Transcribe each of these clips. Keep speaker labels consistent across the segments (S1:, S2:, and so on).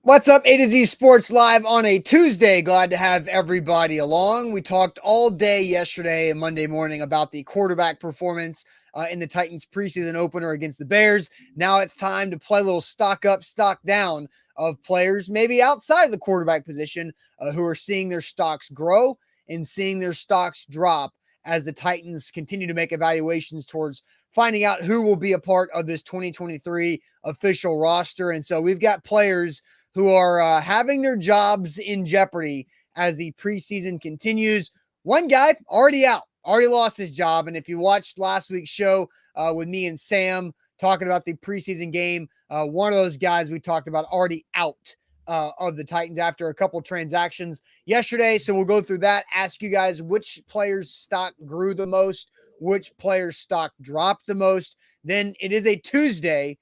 S1: What's up, A to Z Sports Live on a Tuesday. Glad to have everybody along. We talked all day yesterday and Monday morning about the quarterback performance in the Titans preseason opener against the Bears. Now it's time to play a little stock up, stock down of players maybe outside of the quarterback position who are seeing their stocks grow and seeing their stocks drop as the Titans continue to make evaluations towards finding out who will be a part of this 2023 official roster. And so we've got players who are having their jobs in jeopardy as the preseason continues. One guy already out, already lost his job. And if you watched last week's show with me and Sam talking about the preseason game, one of those guys we talked about already out of the Titans after a couple transactions yesterday. So we'll go through that, ask you guys which players' stock grew the most, which players' stock dropped the most. Then it is a Tuesday.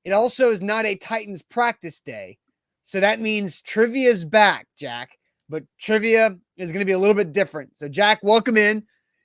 S1: It also is not a Titans practice day. So that means trivia is back, Jack. But trivia is going to be a little bit different. So, Jack, welcome in.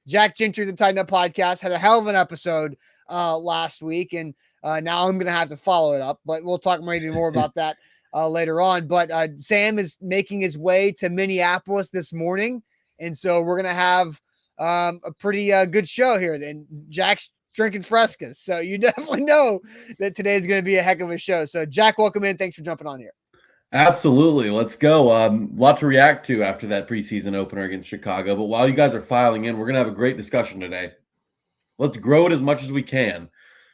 S1: Jack Gentry, the Tighten Up Podcast, had a hell of an episode last week. And now I'm going to have to follow it up. But we'll talk maybe more about that later on. But Sam is making his way to Minneapolis this morning. And so we're going to have a pretty good show here. Then Jack's drinking Frescas. So you definitely know that today is going to be a heck of a show. So, Jack, welcome in. Thanks for jumping on here.
S2: Absolutely. Let's go. Lot to react to after that preseason opener against Chicago. But while you guys are filing in, we're going to have a great discussion today. Let's grow it as much as we can.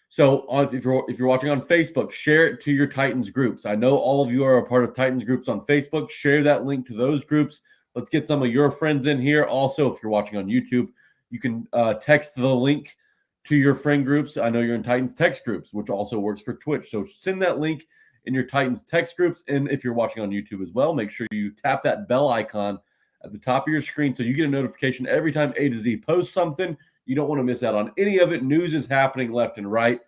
S2: So if you're watching on Facebook, share it to your Titans groups. I know all of you are a part of Titans groups on Facebook. Share that link to those groups. Let's get some of your friends in here. Also, if you're watching on YouTube, you can text the link to your friend groups. I know you're in Titans text groups, which also works for Twitch. So send that link in your Titans text groups. And if you're watching on YouTube as well, make sure you tap that bell icon at the top of your screen so you get a notification every time A to Z posts something. You don't want to miss out on any of it. News is happening left and right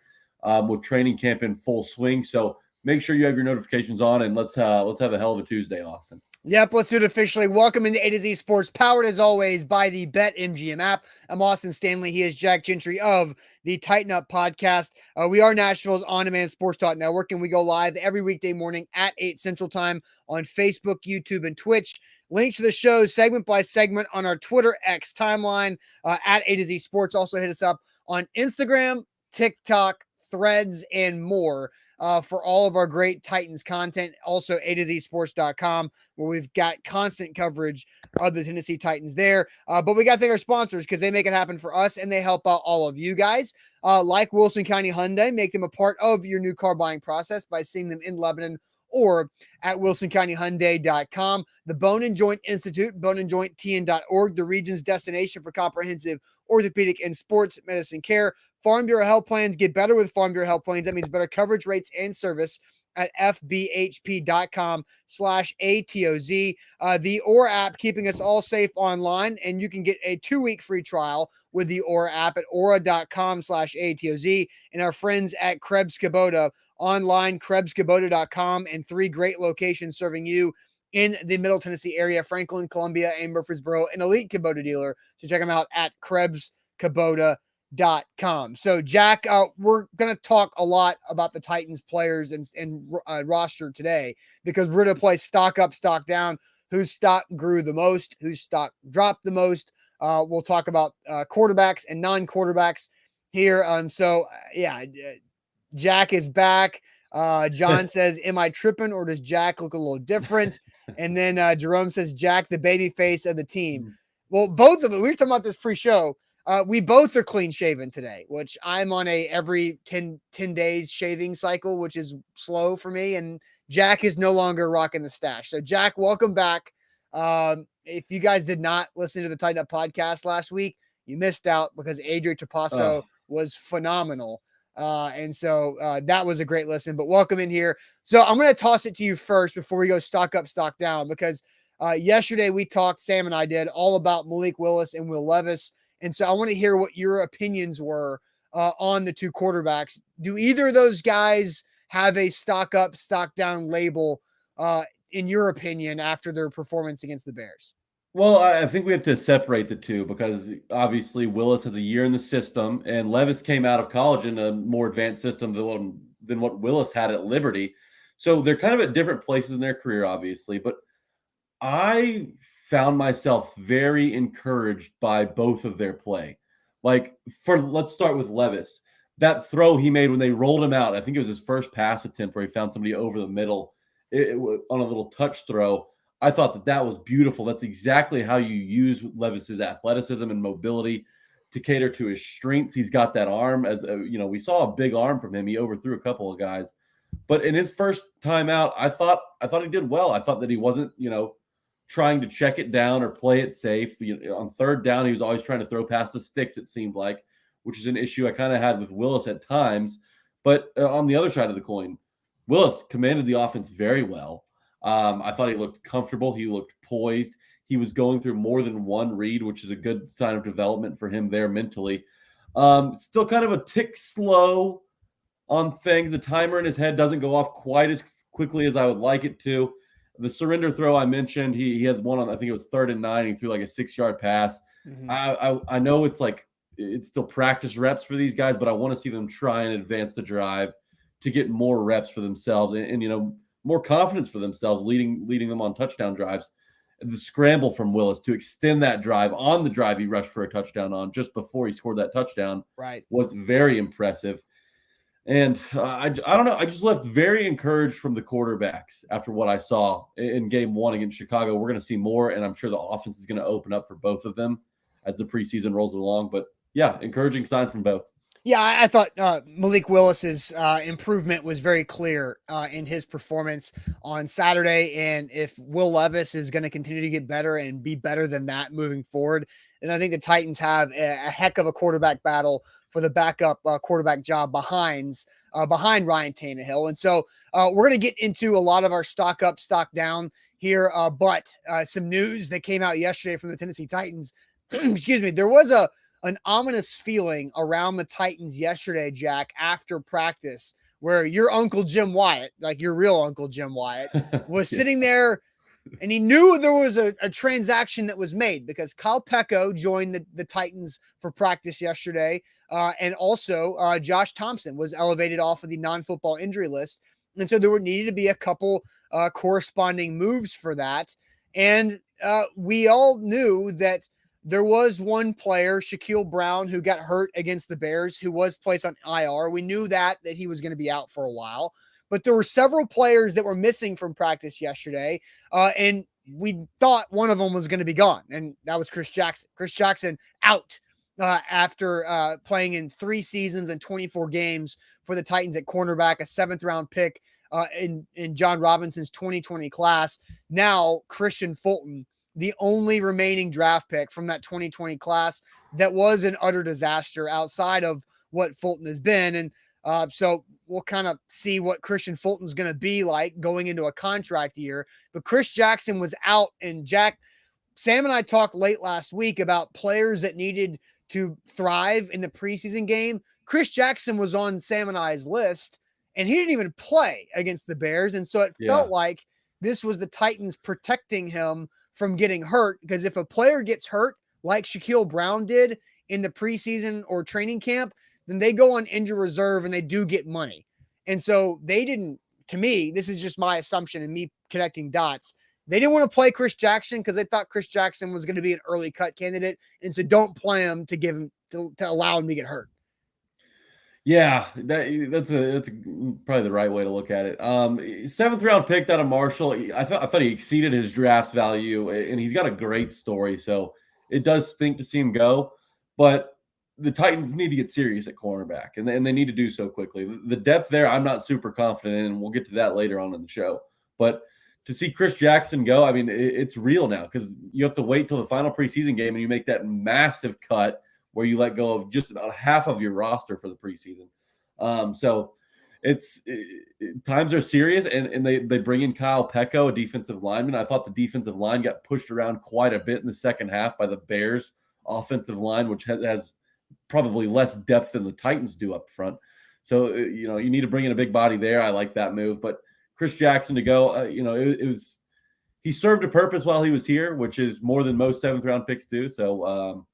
S2: with training camp in full swing. So make sure you have your notifications on, and let's have a hell of a Tuesday, Austin.
S1: Yep, let's do it officially. Welcome into A to Z Sports, powered as always by the BetMGM app. I'm Austin Stanley. He is Jack Gentry of the Tighten Up Podcast. We are Nashville's on-demand sports talk network, and we go live every weekday morning at 8 Central Time on Facebook, YouTube, and Twitch. Links to the show segment by segment on our Twitter X timeline at A to Z Sports. Also hit us up on Instagram, TikTok, Threads, and more. For all of our great Titans content. Also, A2Zsports.com, where we've got constant coverage of the Tennessee Titans there. But we got to thank our sponsors because they make it happen for us and they help out all of you guys. Like Wilson County Hyundai, make them a part of your new car buying process by seeing them in Lebanon or at wilsoncountyhyundai.com. The Bone and Joint Institute, boneandjointtn.org, the region's destination for comprehensive orthopedic and sports medicine care. Farm Bureau Health Plans, get better with Farm Bureau Health Plans. That means better coverage rates and service at fbhp.com/ATOZ. The Aura app, keeping us all safe online, and you can get a 2-week free trial with the Aura app at aura.com/ATOZ. And our friends at Krebs Kubota, online, krebskubota.com, and 3 great locations serving you in the Middle Tennessee area, Franklin, Columbia, and Murfreesboro, an elite Kubota dealer. So check them out at krebskubota.com. So, Jack, we're going to talk a lot about the Titans players and roster today because we're going to play stock up, stock down, whose stock grew the most, whose stock dropped the most. We'll talk about quarterbacks and non-quarterbacks here. Jack is back. John says, am I tripping or does Jack look a little different? And then Jerome says, Jack, the baby face of the team. Well, both of them, we were talking about this pre-show. We both are clean shaven today, which I'm on a every 10 days shaving cycle, which is slow for me. And Jack is no longer rocking the stash. So, Jack, welcome back. If you guys did not listen to the Tighten Up Podcast last week, you missed out because Adrian Trapasso was phenomenal. And so that was a great listen, but welcome in here. So I'm going to toss it to you first before we go stock up, stock down, because yesterday we talked, Sam and I did, all about Malik Willis and Will Levis. And so I want to hear what your opinions were on the two quarterbacks. Do either of those guys have a stock up, stock down label, in your opinion, after their performance against the Bears?
S2: Well, I think we have to separate the two because obviously Willis has a year in the system and Levis came out of college in a more advanced system than what Willis had at Liberty. So they're kind of at different places in their career, obviously, but I found myself very encouraged by both of their play. Like, let's start with Levis. That throw he made when they rolled him out, I think it was his first pass attempt where he found somebody over the middle on a little touch throw. I thought that was beautiful. That's exactly how you use Levis's athleticism and mobility to cater to his strengths. He's got that arm, we saw a big arm from him. He overthrew a couple of guys, but in his first time out, I thought he did well. I thought that he wasn't, trying to check it down or play it safe. On third down, he was always trying to throw past the sticks, it seemed like, which is an issue I kind of had with Willis at times. But on the other side of the coin, Willis commanded the offense very well. I thought he looked comfortable. He looked poised. He was going through more than one read, which is a good sign of development for him there mentally. Still kind of a tick slow on things. The timer in his head doesn't go off quite as quickly as I would like it to. The surrender throw I mentioned, he had one on, I think it was 3rd and 9. He threw like a 6-yard pass. Mm-hmm. I know it's still practice reps for these guys, but I want to see them try and advance the drive to get more reps for themselves and more confidence for themselves, leading them on touchdown drives. The scramble from Willis to extend that drive on the drive he rushed for a touchdown on just before he scored that touchdown was very impressive. And I don't know. I just left very encouraged from the quarterbacks after what I saw in game 1 against Chicago. We're going to see more, and I'm sure the offense is going to open up for both of them as the preseason rolls along. But, yeah, encouraging signs from both.
S1: Yeah, I thought Malik Willis's improvement was very clear in his performance on Saturday. And if Will Levis is going to continue to get better and be better than that moving forward, then I think the Titans have a heck of a quarterback battle for the backup quarterback job behind Ryan Tannehill. And so we're going to get into a lot of our stock up, stock down here. But some news that came out yesterday from the Tennessee Titans, excuse me, there was an ominous feeling around the Titans yesterday, Jack, after practice, where your Uncle Jim Wyatt, like your real Uncle Jim Wyatt, was sitting there, and he knew there was a transaction that was made because Kyle Pecco joined the Titans for practice yesterday, and also Josh Thompson was elevated off of the non-football injury list, and so there needed to be a couple corresponding moves for that, and we all knew that there was one player, Shaquille Brown, who got hurt against the Bears, who was placed on IR. We knew that he was going to be out for a while. But there were several players that were missing from practice yesterday, and we thought one of them was going to be gone, and that was Chris Jackson. Chris Jackson out after playing in 3 seasons and 24 games for the Titans at cornerback, a 7th-round pick in John Robinson's 2020 class. Now Christian Fulton, the only remaining draft pick from that 2020 class that was an utter disaster outside of what Fulton has been. And so we'll kind of see what Christian Fulton's going to be like going into a contract year. But Chris Jackson was out, and Sam and I talked late last week about players that needed to thrive in the preseason game. Chris Jackson was on Sam and I's list, and he didn't even play against the Bears. And so it felt like this was the Titans protecting him from getting hurt, because if a player gets hurt like Shaquille Brown did in the preseason or training camp, then they go on injury reserve and they do get money. And so they didn't, to me, this is just my assumption and me connecting dots. They didn't want to play Chris Jackson because they thought Chris Jackson was going to be an early cut candidate. And so don't play him to give him to allow him to get hurt.
S2: Yeah, that's probably the right way to look at it. 7th-round pick out of Marshall. I thought he exceeded his draft value, and he's got a great story. So it does stink to see him go, but the Titans need to get serious at cornerback, and they need to do so quickly. The depth there, I'm not super confident in, and we'll get to that later on in the show. But to see Chris Jackson go, I mean, it's real now because you have to wait till the final preseason game and you make that massive cut where you let go of just about half of your roster for the preseason. So times are serious, and they bring in Kyle Pecco, a defensive lineman. I thought the defensive line got pushed around quite a bit in the second half by the Bears offensive line, which has probably less depth than the Titans do up front. So, you need to bring in a big body there. I like that move, but Chris Jackson to go, he served a purpose while he was here, which is more than most 7th-round picks do. So,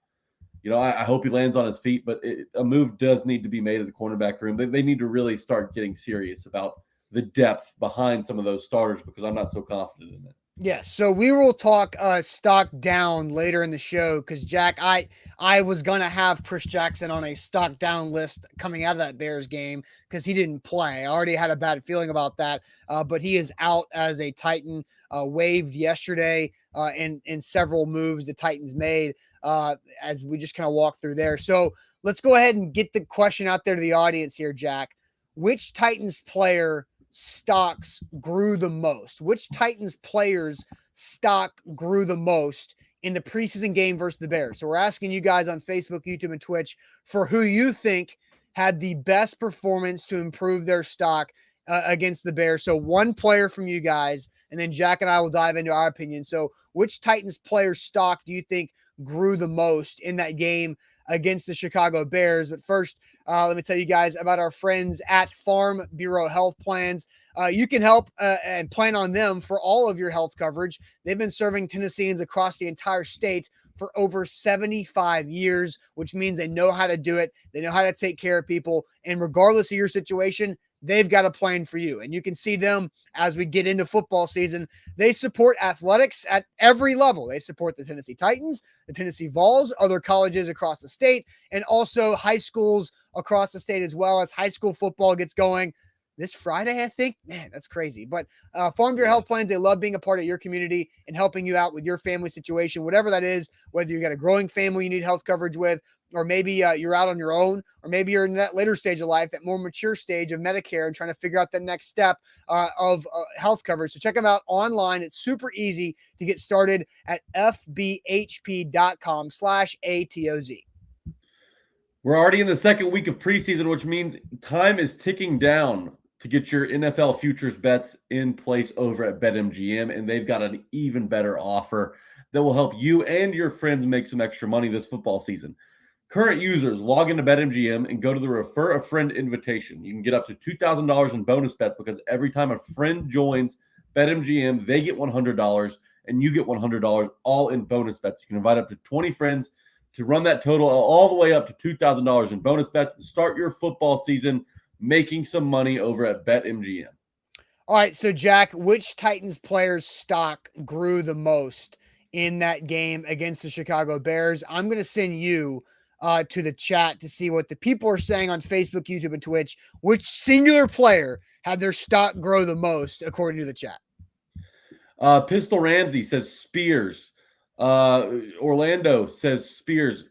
S2: I hope he lands on his feet, but a move does need to be made at the cornerback room. They need to really start getting serious about the depth behind some of those starters because I'm not so confident in it.
S1: Yes, so we will talk stock down later in the show because Jack, I was gonna have Chris Jackson on a stock down list coming out of that Bears game because he didn't play. I already had a bad feeling about that, but he is out as a Titan, waived yesterday in several moves the Titans made as we just kind of walk through there. So let's go ahead and get the question out there to the audience here, Jack. Which Titans player stocks grew the most? Which Titans players stock grew the most in the preseason game versus the Bears? So we're asking you guys on Facebook, YouTube, and Twitch for who you think had the best performance to improve their stock against the Bears. So one player from you guys, and then Jack and I will dive into our opinion. So which Titans player stock do you think grew the most in that game against the Chicago Bears? But first, let me tell you guys about our friends at Farm Bureau Health Plans. You can help and plan on them for all of your health coverage. They've been serving Tennesseans across the entire state for over 75 years, which means they know how to do it. They know how to take care of people. And regardless of your situation, they've got a plan for you. And you can see them as we get into football season. They support athletics at every level. They support the Tennessee Titans, the Tennessee Vols, other colleges across the state, and also high schools across the state as well as high school football gets going this Friday, I think. Man, that's crazy. But Farm Bureau Health Plans, they love being a part of your community and helping you out with your family situation, whatever that is, whether you got a growing family you need health coverage with, or maybe you're out on your own, or maybe you're in that later stage of life, that more mature stage of Medicare and trying to figure out the next step of health coverage. So check them out online. It's super easy to get started at fbhp.com/ATOZ.
S2: We're already in the second week of preseason, which means time is ticking down to get your NFL futures bets in place over at BetMGM, and they've got an even better offer that will help you and your friends make some extra money this football season. Current users log into BetMGM and go to the Refer a Friend invitation. You can get up to $2,000 in bonus bets because every time a friend joins BetMGM, they get $100 and you get $100 all in bonus bets. You can invite up to 20 friends to run that total all the way up to $2,000 in bonus bets and start your football season making some money over at BetMGM.
S1: All right, so Jack, which Titans player's stock grew the most in that game against the Chicago Bears? I'm going to send you to the chat to see what the people are saying on Facebook, YouTube, and Twitch. Which singular player had their stock grow the most, according to the chat?
S2: Pistol Ramsey says Spears. Orlando says Spears.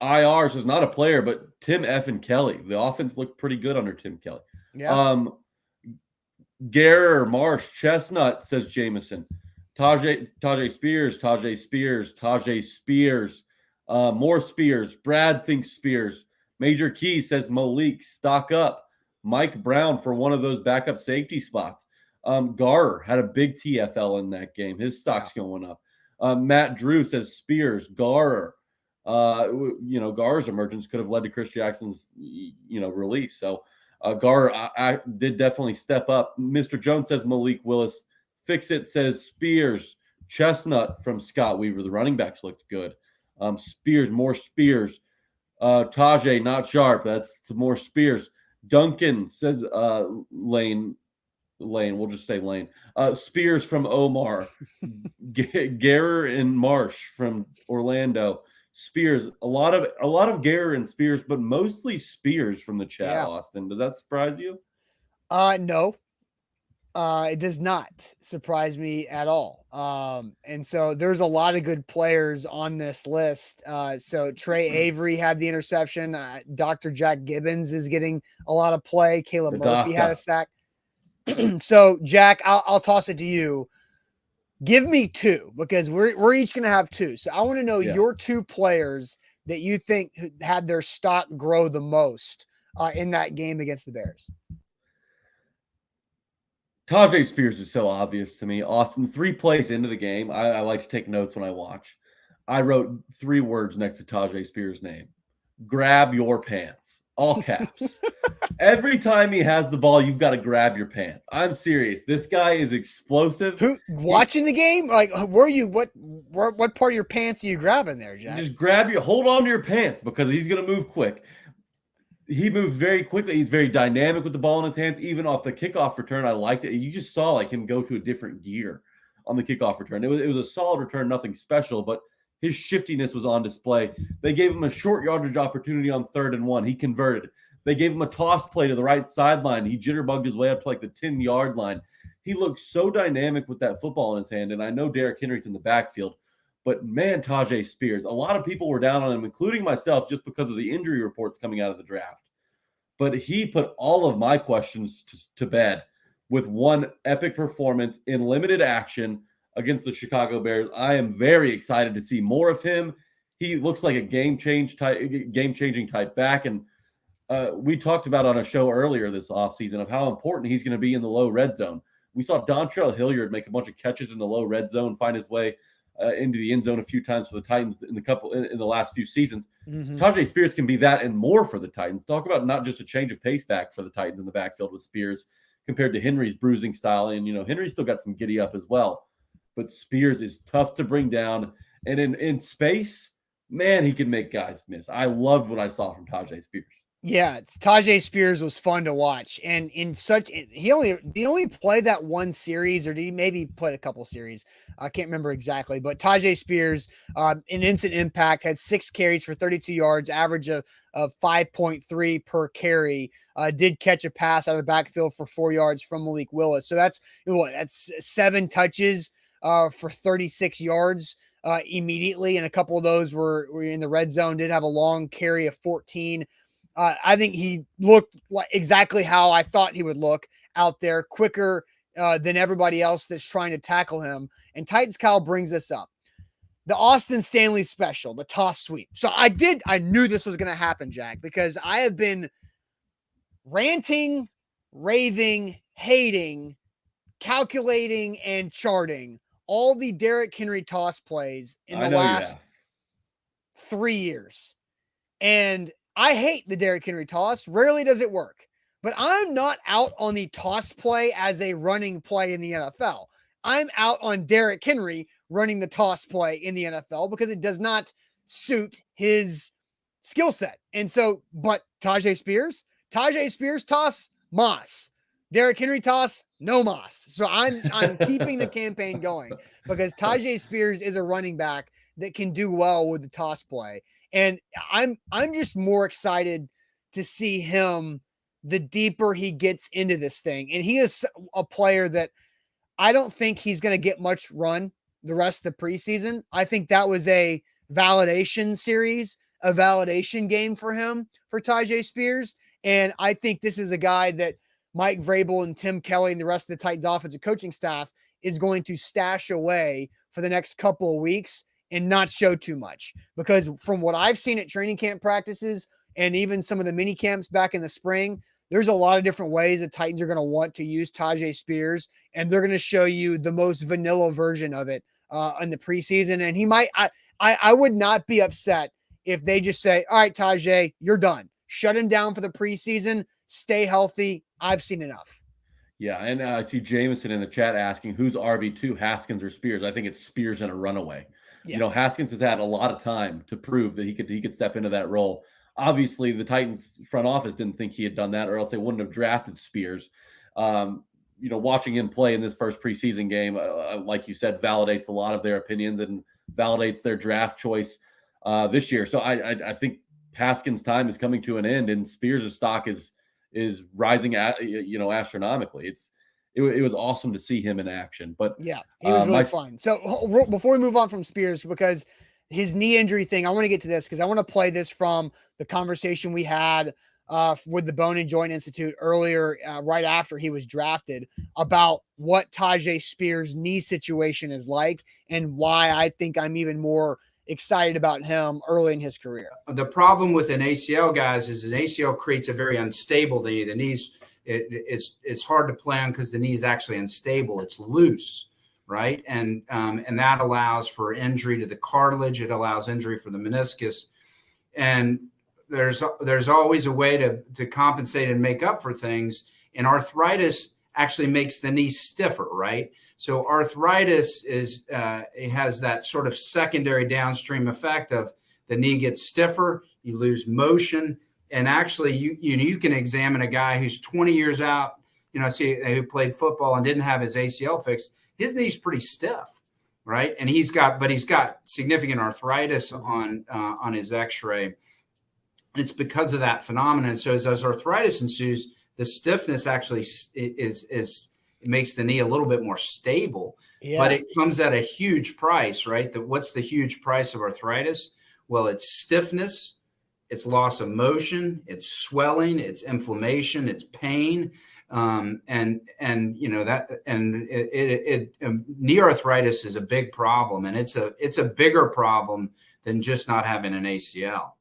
S2: IR says not a player, but Tim F. and Kelly. The offense looked pretty good under Tim Kelly.
S1: Yeah.
S2: Guerrer, Marsh, Chestnut says Jameson. Tajae Spears. More Spears. Brad thinks Spears. Major Key says Malik. Stock up. Mike Brown for one of those backup safety spots. Garrer had a big TFL in that game. His stock's going up. Matt Drew says Spears. Garrer. Garrer's emergence could have led to Chris Jackson's, release. So Garrer I did definitely step up. Mr. Jones says Malik Willis. Fix It says Spears. Chestnut from Scott Weaver. The running backs looked good. Spears, more Spears. Tajae, not sharp. That's some more Spears. Duncan says Lane. We'll just say Lane. Spears from Omar. Guerrer and Marsh from Orlando. Spears, a lot of Guerrer and Spears, but mostly Spears from the chat. Yeah. Austin, does that surprise you?
S1: No. It does not surprise me at all. And so there's a lot of good players on this list. So Trey Avery had the interception. Dr. Jack Gibbons is getting a lot of play. Caleb Murphy had a sack. So Jack, I'll toss it to you. Give me two, because we're each going to have two. So I want to know your two players that you think had their stock grow the most in that game against the Bears.
S2: Tajae Spears is so obvious to me. Austin, 3 plays into the game, I like to take notes when I watch. I wrote 3 words next to Tajae Spears' name. Grab your pants. All caps. Every time he has the ball, you've got to grab your pants. I'm serious. This guy is explosive.
S1: Watching the game? Like, what part of your pants are you grabbing there, Jack?
S2: Just hold on to your pants because he's going to move quick. he moves very quickly. He's very dynamic with the ball in his hands. Even off the kickoff return, I liked it. You just saw like him go to a different gear on the kickoff return. It was a solid return, nothing special, but his shiftiness was on display. They gave him a short yardage opportunity on 3rd and 1. He converted. They gave him a toss play to the right sideline. He jitterbugged his way up to like the 10-yard line. He looked so dynamic with that football in his hand. And I know Derrick Henry's in the backfield, but man, Tajae Spears, a lot of people were down on him, including myself, just because of the injury reports coming out of the draft. But he put all of my questions to bed with one epic performance in limited action against the Chicago Bears. I am very excited to see more of him. He looks like a game-changing type back. And we talked about on a show earlier this offseason of how important he's going to be in the low red zone. We saw Dontrell Hilliard make a bunch of catches in the low red zone, find his way into the end zone a few times for the Titans in the last few seasons. Mm-hmm. Tajae Spears can be that and more for the Titans. Talk about not just a change of pace back for the Titans in the backfield with Spears compared to Henry's bruising style. And, Henry's still got some giddy up as well. But Spears is tough to bring down. And in space, man, he can make guys miss. I loved what I saw from Tajae Spears.
S1: Yeah, Tajae Spears was fun to watch. And he only played that one series, or did he maybe play a couple series? I can't remember exactly. But Tajae Spears, an instant impact, had 6 carries for 32 yards, average of 5.3 per carry. Did catch a pass out of the backfield for 4 yards from Malik Willis. So that's 7 touches for 36 yards immediately. And a couple of those were in the red zone, did have a long carry of 14. I think he looked like exactly how I thought he would look out there, quicker than everybody else that's trying to tackle him. And Titans Kyle brings this up. The Austin Stanley special, the toss sweep. So I knew this was going to happen, Jack, because I have been ranting, raving, hating, calculating, and charting all the Derrick Henry toss plays in the last 3 years. And I hate the Derrick Henry toss. Rarely does it work. But I'm not out on the toss play as a running play in the NFL. I'm out on Derrick Henry running the toss play in the NFL because it does not suit his skill set. And so, but Tajae Spears toss, moss. Derrick Henry toss, no moss. So I'm keeping the campaign going because Tajae Spears is a running back that can do well with the toss play. And I'm just more excited to see him the deeper he gets into this thing. And he is a player that I don't think he's going to get much run the rest of the preseason. I think that was a validation series, a validation game for him, for Tajae Spears. And I think this is a guy that Mike Vrabel and Tim Kelly and the rest of the Titans offensive coaching staff is going to stash away for the next couple of weeks and not show too much, because from what I've seen at training camp practices and even some of the mini camps back in the spring, there's a lot of different ways the Titans are going to want to use Tajae Spears, and they're going to show you the most vanilla version of it in the preseason. And he might, I would not be upset if they just say, all right, Tajae, you're done. Shut him down for the preseason. Stay healthy. I've seen enough.
S2: Yeah, and I see Jameson in the chat asking, who's RB2, Haskins or Spears? I think it's Spears and a runaway. Yeah. Haskins has had a lot of time to prove that he could step into that role. Obviously, the Titans front office didn't think he had done that, or else they wouldn't have drafted Spears. Watching him play in this first preseason game, like you said, validates a lot of their opinions and validates their draft choice this year. So I think Haskins' time is coming to an end, and Spears' stock is rising astronomically. It was awesome to see him in action. But
S1: yeah, he was really fun. So before we move on from Spears, because his knee injury thing, I want to get to this because I want to play this from the conversation we had with the Bone and Joint Institute earlier, right after he was drafted, about what Tajae Spears' knee situation is like and why I think I'm even more excited about him early in his career.
S3: The problem with an ACL, guys, is an ACL creates a very unstable knee. The knees, it's hard to play on because the knee is actually unstable. It's loose, right? And that allows for injury to the cartilage. It allows injury for the meniscus. And there's always a way to compensate and make up for things. And arthritis actually makes the knee stiffer, right? So arthritis it has that sort of secondary downstream effect of the knee gets stiffer, you lose motion, And actually, you can examine a guy who's 20 years out, who played football and didn't have his ACL fixed. His knee's pretty stiff, right? And he's got significant arthritis on his X-ray. It's because of that phenomenon. So as arthritis ensues, the stiffness actually it makes the knee a little bit more stable, but it comes at a huge price, right? What's the huge price of arthritis? Well, it's stiffness, it's loss of motion, it's swelling, it's inflammation, it's pain, knee arthritis is a big problem, and it's a bigger problem than just not having an ACL.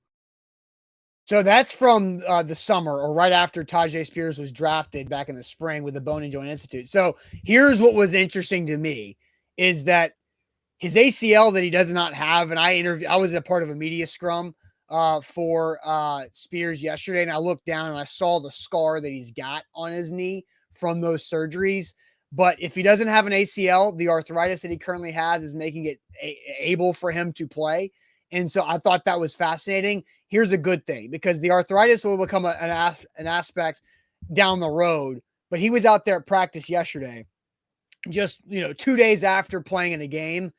S1: So that's from the summer, or right after Tajae Spears was drafted back in the spring with the Bone and Joint Institute. So here's what was interesting to me is that his ACL that he does not have, and I was a part of a media scrum for Spears yesterday, and I looked down and I saw the scar that he's got on his knee from those surgeries. But if he doesn't have an ACL, the arthritis that he currently has is making it able for him to play. And so I thought that was fascinating. Here's a good thing, because the arthritis will become an aspect down the road. But he was out there at practice yesterday, just 2 days after playing in a game,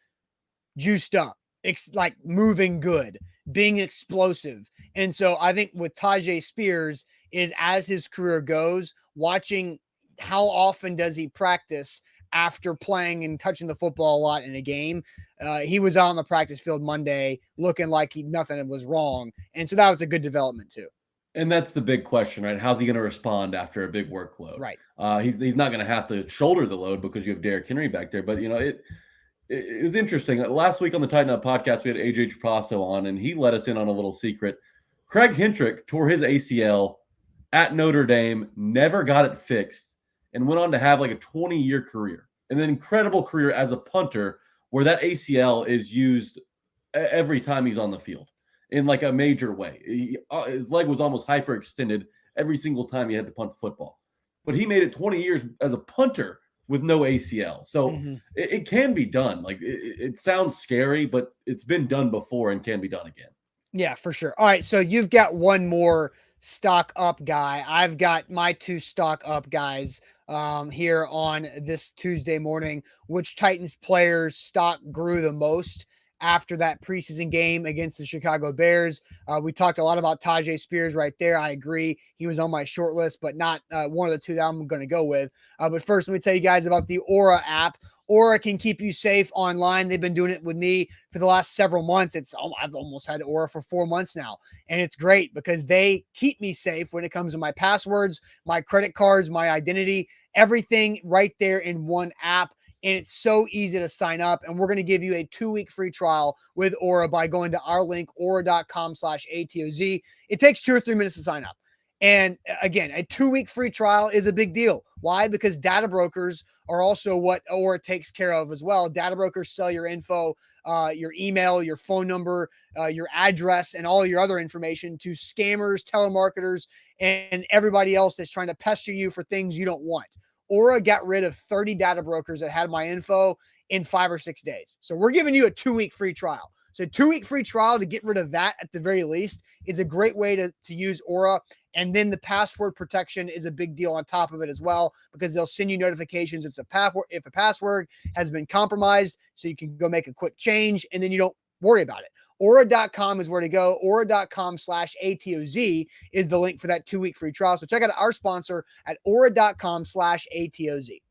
S1: juiced up, like moving good, being explosive. And so I think with Tajae Spears is, as his career goes, watching how often does he practice after playing and touching the football a lot in a game. He was out on the practice field Monday looking like nothing was wrong. And so that was a good development too.
S2: And that's the big question, right? How's he going to respond after a big workload?
S1: Right.
S2: He's not going to have to shoulder the load because you have Derrick Henry back there. But, it was interesting. Last week on the Tighten Up podcast, we had AJ Trapasso on, and he let us in on a little secret. Craig Hentrick tore his ACL at Notre Dame, never got it fixed, and went on to have like a 20-year career, and an incredible career as a punter, where that ACL is used every time he's on the field in like a major way. His leg was almost hyperextended every single time he had to punt the football. But he made it 20 years as a punter with no ACL. So it can be done. Like it sounds scary, but it's been done before and can be done again.
S1: Yeah, for sure. All right, so you've got one more stock up guy. I've got my two stock up guys here on this Tuesday morning. Which Titans players' stock grew the most after that preseason game against the Chicago Bears? We talked a lot about Tajae Spears right there. I agree. He was on my short list, but not one of the two that I'm going to go with. But first, let me tell you guys about the Aura app. Aura can keep you safe online. They've been doing it with me for the last several months. I've almost had Aura for 4 months now. And it's great because they keep me safe when it comes to my passwords, my credit cards, my identity, everything right there in one app. And it's so easy to sign up. And we're going to give you a 2-week free trial with Aura by going to our link, aura.com/ATOZ. It takes 2 or 3 minutes to sign up. And again, a 2-week free trial is a big deal. Why? Because data brokers are also what Aura takes care of as well. Data brokers sell your info, your email, your phone number, your address, and all your other information to scammers, telemarketers, and everybody else that's trying to pester you for things you don't want. Aura got rid of 30 data brokers that had my info in 5 or 6 days. So we're giving you a 2-week free trial. So 2-week free trial to get rid of that at the very least is a great way to use Aura. And then the password protection is a big deal on top of it as well, because they'll send you notifications if a password has been compromised, so you can go make a quick change and then you don't worry about it. Aura.com is where to go. Aura.com/ATOZ is the link for that 2-week free trial. So check out our sponsor at Aura.com/ATOZ.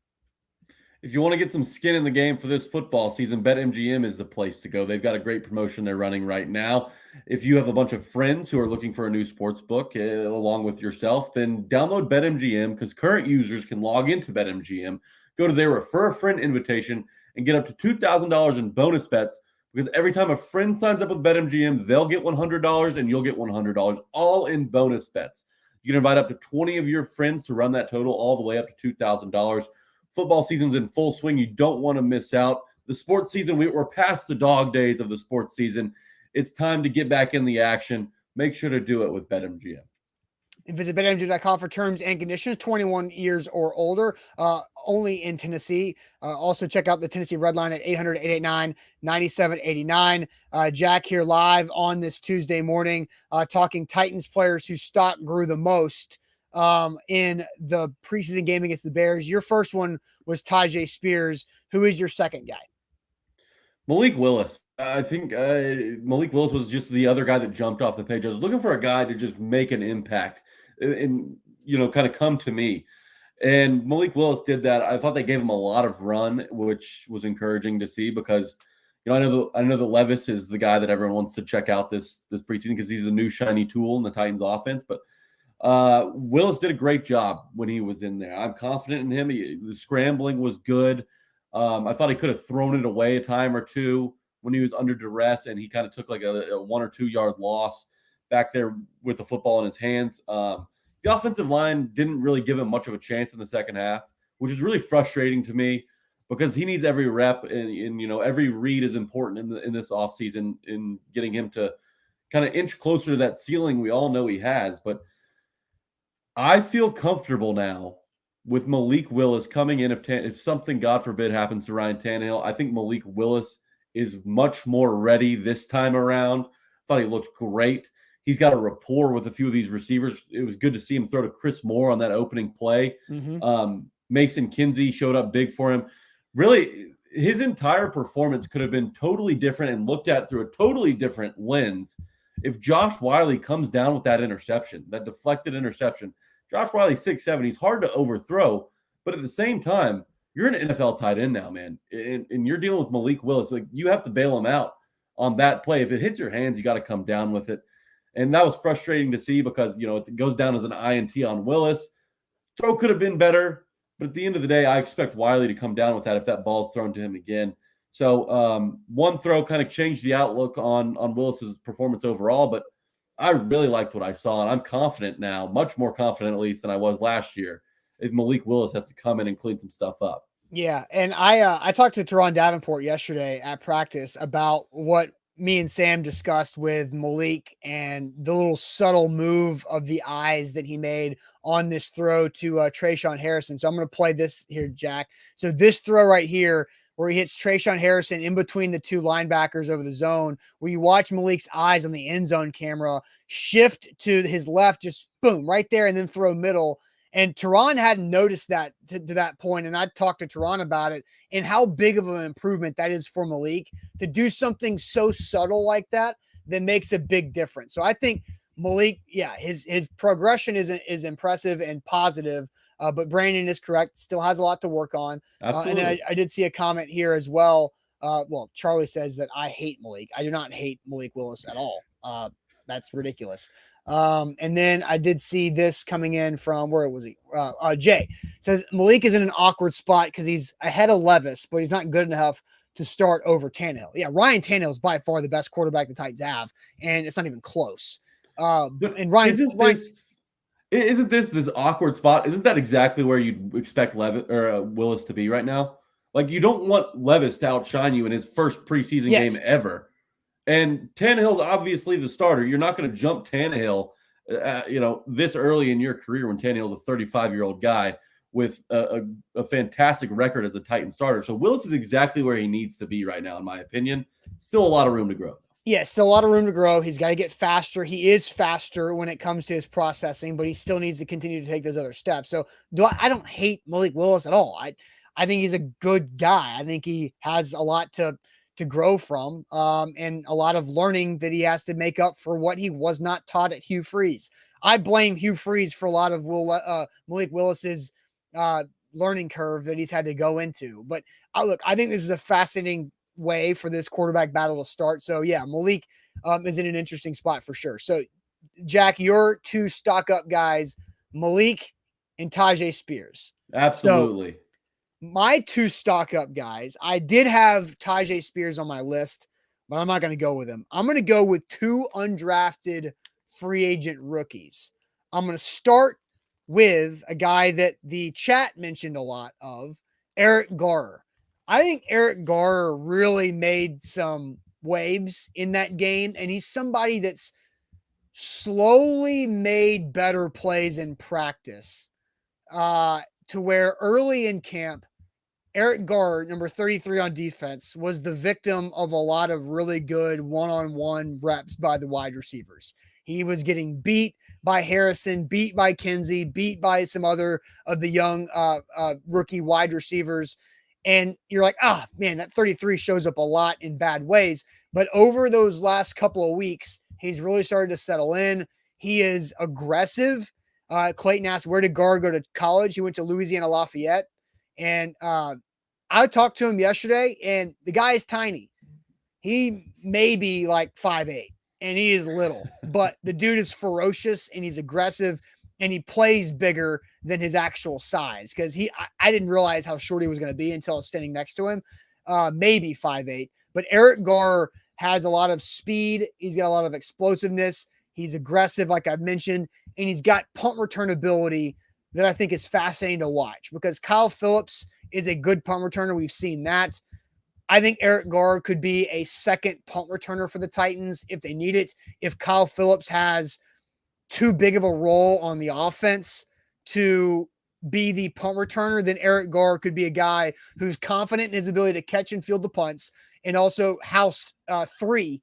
S2: If you want to get some skin in the game for this football season, BetMGM is the place to go. They've got a great promotion they're running right now. If you have a bunch of friends who are looking for a new sports book along with yourself, then download BetMGM, because current users can log into BetMGM, go to their Refer a Friend invitation, and get up to $2,000 in bonus bets, because every time a friend signs up with BetMGM, they'll get $100 and you'll get $100, all in bonus bets. You can invite up to 20 of your friends to run that total all the way up to $2,000. Football season's in full swing. You don't want to miss out. The sports season, we're past the dog days of the sports season. It's time to get back in the action. Make sure to do it with BetMGM.
S1: And visit betmgm.com for terms and conditions. 21 years or older, only in Tennessee. Also, check out the Tennessee Red Line at 800-889-9789. Jack here live on this Tuesday morning, talking Titans players whose stock grew the most in the preseason game against the Bears. Your first one was Tajae Spears. Who is your second guy?
S2: Malik Willis. I think Malik Willis was just the other guy that jumped off the page. I was looking for a guy to just make an impact and, kind of come to me. And Malik Willis did that. I thought they gave him a lot of run, which was encouraging to see because, I know that Levis is the guy that everyone wants to check out this preseason because he's the new shiny tool in the Titans offense. But Willis did a great job when he was in there. I'm confident in him. The scrambling was good. I thought he could have thrown it away a time or two when he was under duress, and he kind of took like a 1 or 2 yard loss back there with the football in his hands. The offensive line didn't really give him much of a chance in the second half, which is really frustrating to me because he needs every rep and every read is important in this offseason in getting him to kind of inch closer to that ceiling we all know he has. But I feel comfortable now with Malik Willis coming in. If something, God forbid, happens to Ryan Tannehill, I think Malik Willis is much more ready this time around. Thought he looked great. He's got a rapport with a few of these receivers. It was good to see him throw to Chris Moore on that opening play. Mason Kinsey showed up big for him. Really, his entire performance could have been totally different and looked at through a totally different lens if Josh Wiley comes down with that interception, that deflected interception. Josh Wiley's 6'7". He's hard to overthrow, but at the same time, you're an NFL tight end now, man, and you're dealing with Malik Willis. Like, you have to bail him out on that play. If it hits your hands, you got to come down with it. And that was frustrating to see because, it goes down as an INT on Willis. Throw could have been better, but at the end of the day, I expect Wiley to come down with that if that ball's thrown to him again. So one throw kind of changed the outlook on Willis's performance overall, but I really liked what I saw, and I'm confident now, much more confident at least than I was last year, if Malik Willis has to come in and clean some stuff up.
S1: Yeah, and I talked to Teron Davenport yesterday at practice about what me and Sam discussed with Malik and the little subtle move of the eyes that he made on this throw to Trayshawn Harrison. So I'm going to play this here, Jack. So this throw right here, where he hits Trayshawn Harrison in between the two linebackers over the zone, where you watch Malik's eyes on the end zone camera shift to his left, just boom, right there, and then throw middle. And Teron hadn't noticed that to that point, and I talked to Teron about it and how big of an improvement that is for Malik to do something so subtle like that makes a big difference. So I think Malik, his progression is impressive and positive. But Brandon is correct. Still has a lot to work on. And then I did see a comment here as well. Charlie says that I hate Malik. I do not hate Malik Willis at all. That's ridiculous. And then I did see this coming in from, where was he? Jay says Malik is in an awkward spot because he's ahead of Levis, but he's not good enough to start over Tannehill. Yeah, Ryan Tannehill is by far the best quarterback the Titans have, and it's not even close. And
S2: Isn't this awkward spot? Isn't that exactly where you'd expect Levis or Willis to be right now? Like, you don't want Levis to outshine you in his first preseason game ever. And Tannehill's obviously the starter. You're not going to jump Tannehill, this early in your career when Tannehill's a 35-year-old guy with a fantastic record as a Titan starter. So Willis is exactly where he needs to be right now, in my opinion. Still a lot of room to grow.
S1: Yeah, still a lot of room to grow. He's got to get faster. He is faster when it comes to his processing, but he still needs to continue to take those other steps. So I don't hate Malik Willis at all. I think he's a good guy. I think he has a lot to grow from, and a lot of learning that he has to make up for what he was not taught at Hugh Freeze. I blame Hugh Freeze for a lot of Malik Willis's learning curve that he's had to go into. But I think this is a fascinating way for this quarterback battle to start. So yeah, Malik is in an interesting spot for sure. So Jack, your two stock up guys, Malik and Tajae Spears.
S2: Absolutely.
S1: So, my two stock up guys, I did have Tajae Spears on my list, but I'm not going to go with him. I'm going to go with two undrafted free agent rookies. I'm going to start with a guy that the chat mentioned a lot of, Eric Garrer. I think Eric Garrer really made some waves in that game, and he's somebody that's slowly made better plays in practice to where early in camp, Eric Garr, number 33 on defense, was the victim of a lot of really good one-on-one reps by the wide receivers. He was getting beat by Harrison, beat by Kinsey, beat by some other of the young rookie wide receivers. And you're like, man, that 33 shows up a lot in bad ways. But over those last couple of weeks, he's really started to settle in. He is aggressive. Clayton asked, where did Garr go to college? He went to Louisiana Lafayette. And I talked to him yesterday, and the guy is tiny. He may be like 5'8", and he is little, but the dude is ferocious, and he's aggressive, and he plays bigger than his actual size, because I didn't realize how short he was going to be until I was standing next to him. Maybe 5'8", but Eric Garr has a lot of speed. He's got a lot of explosiveness. He's aggressive, like I've mentioned, and he's got punt return ability that I think is fascinating to watch, because Kyle Phillips is a good punt returner. We've seen that. I think Eric Garr could be a second punt returner for the Titans if they need it. If Kyle Phillips has too big of a role on the offense to be the punt returner, then Eric Garr could be a guy who's confident in his ability to catch and field the punts, and also housed 3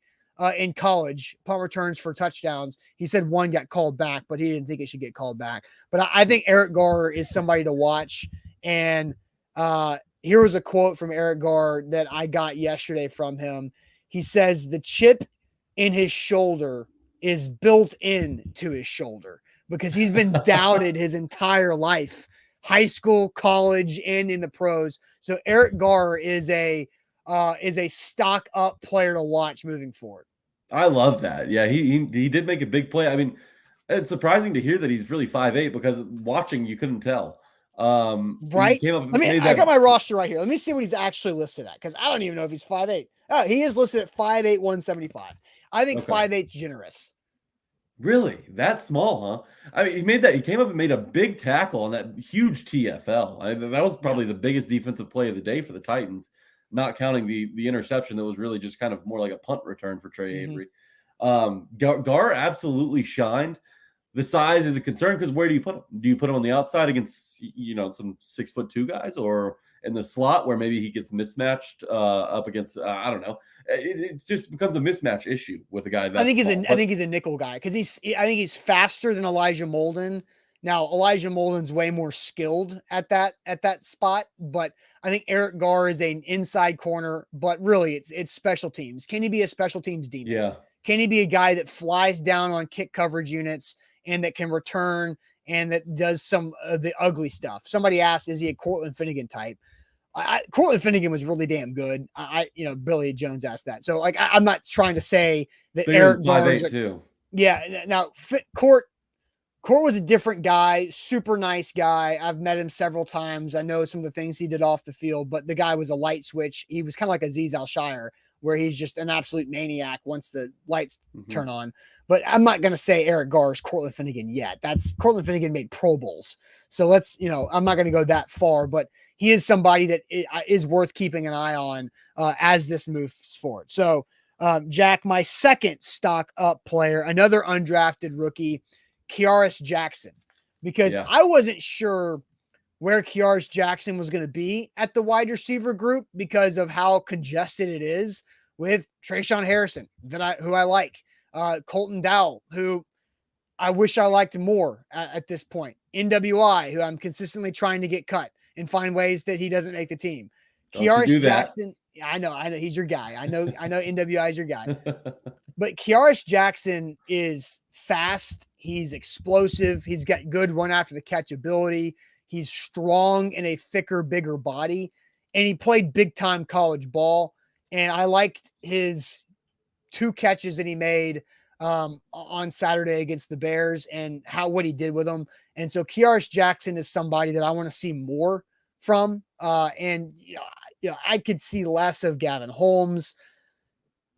S1: in college punt returns for touchdowns. He said 1 got called back, but he didn't think it should get called back. But I think Eric Garr is somebody to watch. And here was a quote from Eric Garr that I got yesterday from him. He says, the chip in his shoulder is built into his shoulder, because he's been doubted his entire life, high school, college, and in the pros. So Eric Garr is a stock up player to watch moving forward.
S2: I love that. Yeah, he did make a big play. I mean, it's surprising to hear that he's really 5'8", because watching you couldn't tell.
S1: Right? I got my roster right here. Let me see what he's actually listed at, because I don't even know if he's 5'8". Oh, he is listed at 5'8", 175. I think 5'8" is generous.
S2: Really? That small, huh? I mean, he came up and made a big tackle on that huge TFL. That was probably the biggest defensive play of the day for the Titans, not counting the interception that was really just kind of more like a punt return for Trey Avery. Garr absolutely shined. The size is a concern, because where do you put him? Do you put him on the outside against, some 6'2" guys, or in the slot where maybe he gets mismatched up against, I don't know. It just becomes a mismatch issue with a guy that
S1: I think he's a nickel guy, because I think he's faster than Elijah Molden. Now, Elijah Molden's way more skilled at that spot, but I think Eric Garr is an inside corner, but really it's special teams. Can he be a special teams demon?
S2: Yeah.
S1: Can he be a guy that flies down on kick coverage units and that can return and that does some of the ugly stuff? Somebody asked, is he a Cortland Finnegan type? Cortland Finnegan was really damn good. Billy Jones asked that. So I'm not trying to say that Eric Garr is
S2: too.
S1: Yeah. Now Court was a different guy, super nice guy. I've met him several times. I know some of the things he did off the field, but the guy was a light switch. He was kind of like Azeez Al-Shire, where he's just an absolute maniac once the lights turn on. But I'm not going to say Eric Garr is Cortland Finnegan yet. Cortland Finnegan made Pro Bowls. So I'm not going to go that far, but he is somebody that is worth keeping an eye on as this moves forward. So, Jack, my second stock up player, another undrafted rookie, Kearis Jackson, because I wasn't sure where Kearis Jackson was going to be at the wide receiver group because of how congested it is with Trayshawn Harrison, who I like, Colton Dowell, who I wish I liked more at this point, NWI, who I'm consistently trying to get cut and find ways that he doesn't make the team. Kearis Jackson, I know he's your guy. I know NWI is your guy. But Kearis Jackson is fast. He's explosive. He's got good run after the catch ability. He's strong in a thicker, bigger body. And he played big time college ball. And I liked his 2 catches that he made on Saturday against the Bears and what he did with them. And so Kearis Jackson is somebody that I want to see more from. And I could see less of Gavin Holmes.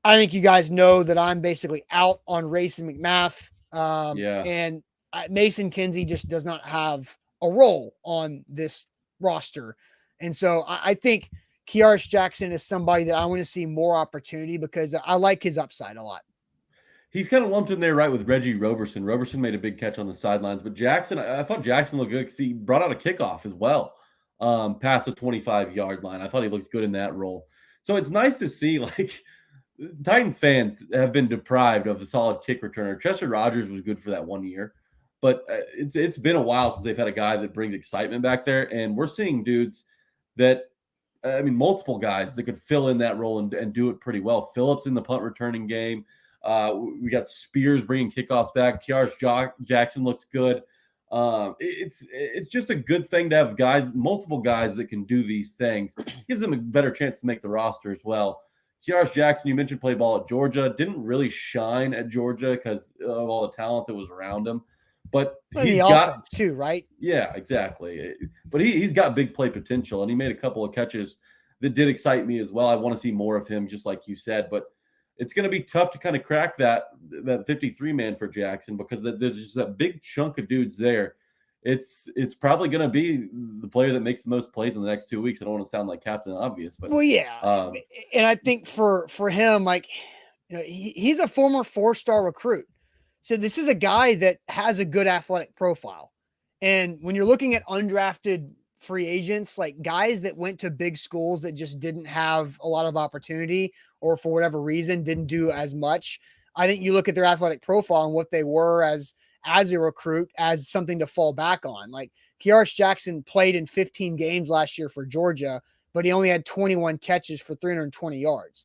S1: I think you guys know that I'm basically out on Racing McMath. And Mason Kinsey just does not have a role on this roster. And so I think Kearis Jackson is somebody that I want to see more opportunity because I like his upside a lot.
S2: He's kind of lumped in there right with Reggie Roberson. Roberson made a big catch on the sidelines, but Jackson, I thought Jackson looked good because he brought out a kickoff as well, past the 25-yard line. I thought he looked good in that role. So it's nice to see, like, Titans fans have been deprived of a solid kick returner. Chester Rogers was good for that 1 year, but it's been a while since they've had a guy that brings excitement back there, and we're seeing dudes that, I mean, multiple guys that could fill in that role and do it pretty well. Phillips in the punt returning game. We got Spears bringing kickoffs back. Kiaris Jackson looked good. It's just a good thing to have guys, multiple guys that can do these things. Gives them a better chance to make the roster as well. Kiaris Jackson, you mentioned, played ball at Georgia. Didn't really shine at Georgia because of all the talent that was around him. But he's got
S1: offense too, right?
S2: Yeah, exactly. But he's got big play potential, and he made a couple of catches that did excite me as well. I want to see more of him, just like you said. But it's going to be tough to kind of crack that 53-man for Jackson because there's just that big chunk of dudes there. It's probably going to be the player that makes the most plays in the next 2 weeks. I don't want to sound like Captain Obvious, but
S1: well, yeah. And I think for him, like, you know, he's a former 4-star recruit. So this is a guy that has a good athletic profile. And when you're looking at undrafted free agents, like guys that went to big schools that just didn't have a lot of opportunity or for whatever reason didn't do as much, I think you look at their athletic profile and what they were as a recruit as something to fall back on. Like Kiaris Jackson played in 15 games last year for Georgia, but he only had 21 catches for 320 yards.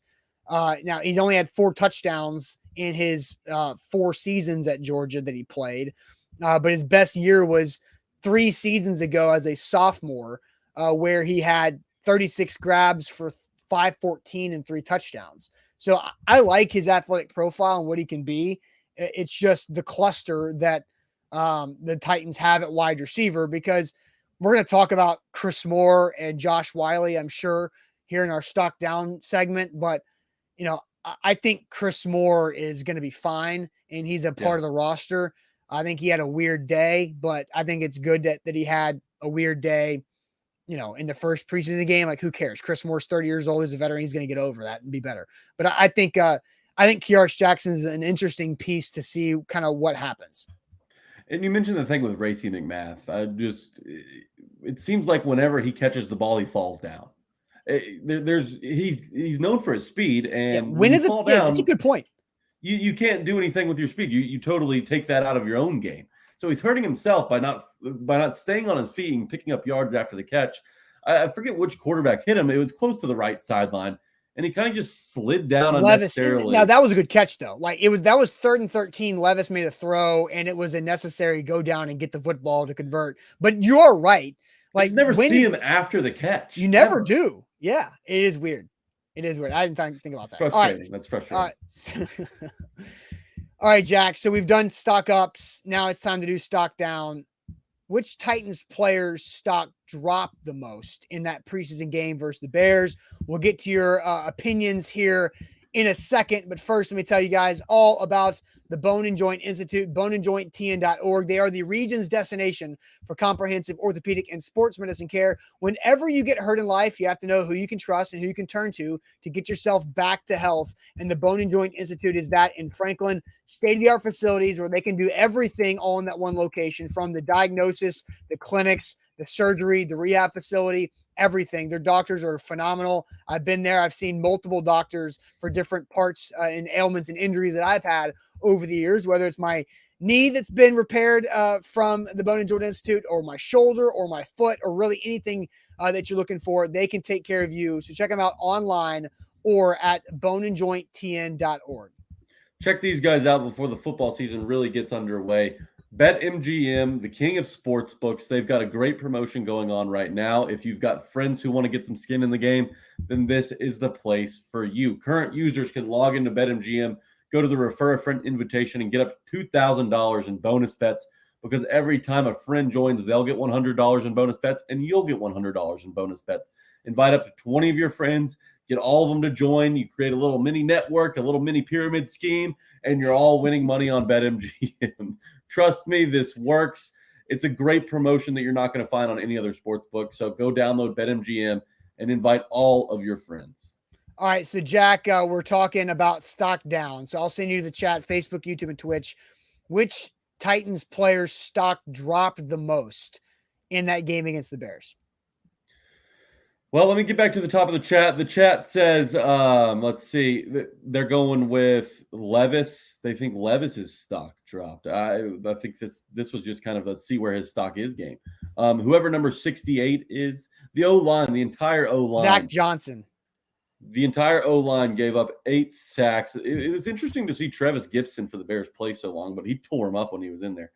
S1: Now he's only had 4 touchdowns in his 4 seasons at Georgia that he played. But his best year was 3 seasons ago as a sophomore, where he had 36 grabs for 514 and 3 touchdowns. So I like his athletic profile and what he can be. It's just the cluster that the Titans have at wide receiver, because we're going to talk about Chris Moore and Josh Wiley, I'm sure, here in our Stock Down segment. But, you know, I think Chris Moore is going to be fine, and he's a part of the roster. I think he had a weird day, but I think it's good that he had a weird day, you know, in the first preseason game. Like, who cares? Chris Moore's 30 years old. He's a veteran. He's going to get over that and be better. But I think Kiaris Jackson is an interesting piece to see kind of what happens.
S2: And you mentioned the thing with Racey McMath. It seems like whenever he catches the ball, he falls down. He's known for his speed, and when you fall down,
S1: that's a good point.
S2: You can't do anything with your speed. You totally take that out of your own game. So he's hurting himself by not staying on his feet and picking up yards after the catch. I forget which quarterback hit him. It was close to the right sideline, and he kind of just slid down unnecessarily.
S1: Now that was a good catch though. Like that was 3rd and 13. Levis made a throw, and it was a necessary go down and get the football to convert. But you're right. Like,
S2: you never see him after the catch.
S1: You never do. Yeah, it is weird. It is weird. I didn't think about that.
S2: Frustrating. Right. That's frustrating.
S1: All right, Jack. So we've done stock ups. Now it's time to do stock down. Which Titans players' stock dropped the most in that preseason game versus the Bears? We'll get to your opinions here in a second. But first, let me tell you guys all about the Bone and Joint Institute, boneandjointtn.org. They are the region's destination for comprehensive orthopedic and sports medicine care. Whenever you get hurt in life, you have to know who you can trust and who you can turn to get yourself back to health. And the Bone and Joint Institute is that in Franklin. State-of-the-art facilities where they can do everything all in that one location, from the diagnosis, the clinics, the surgery, the rehab facility, everything. Their doctors are phenomenal. I've been there. I've seen multiple doctors for different parts and ailments and injuries that I've had over the years, whether it's my knee that's been repaired from the Bone and Joint Institute, or my shoulder, or my foot, or really anything that you're looking for. They can take care of you. So check them out online or at boneandjointtn.org.
S2: Check these guys out before the football season really gets underway. BetMGM, the king of sports books. They've got a great promotion going on right now. If you've got friends who want to get some skin in the game, then this is the place for you. Current users can log into BetMGM, go to the Refer a Friend invitation, and get up to $2,000 in bonus bets, because every time a friend joins, they'll get $100 in bonus bets, and you'll get $100 in bonus bets. Invite up to 20 of your friends, get all of them to join. You create a little mini network, a little mini pyramid scheme, and you're all winning money on BetMGM. Trust me, this works. It's a great promotion that you're not going to find on any other sports book. So go download BetMGM and invite all of your friends.
S1: All right, so Jack, we're talking about stock down. So I'll send you the chat, Facebook, YouTube, and Twitch. Which Titans players' stock dropped the most in that game against the Bears?
S2: Well, let me get back to the top of the chat. The chat says, let's see, they're going with Levis. They think Levis's stock dropped. I think this was just kind of a see where his stock is game. Whoever number 68 is, the O-line, the entire O-line.
S1: Zach Johnson.
S2: The entire O-line gave up 8 sacks. It was interesting to see Travis Gibson for the Bears play so long, but he tore him up when he was in there.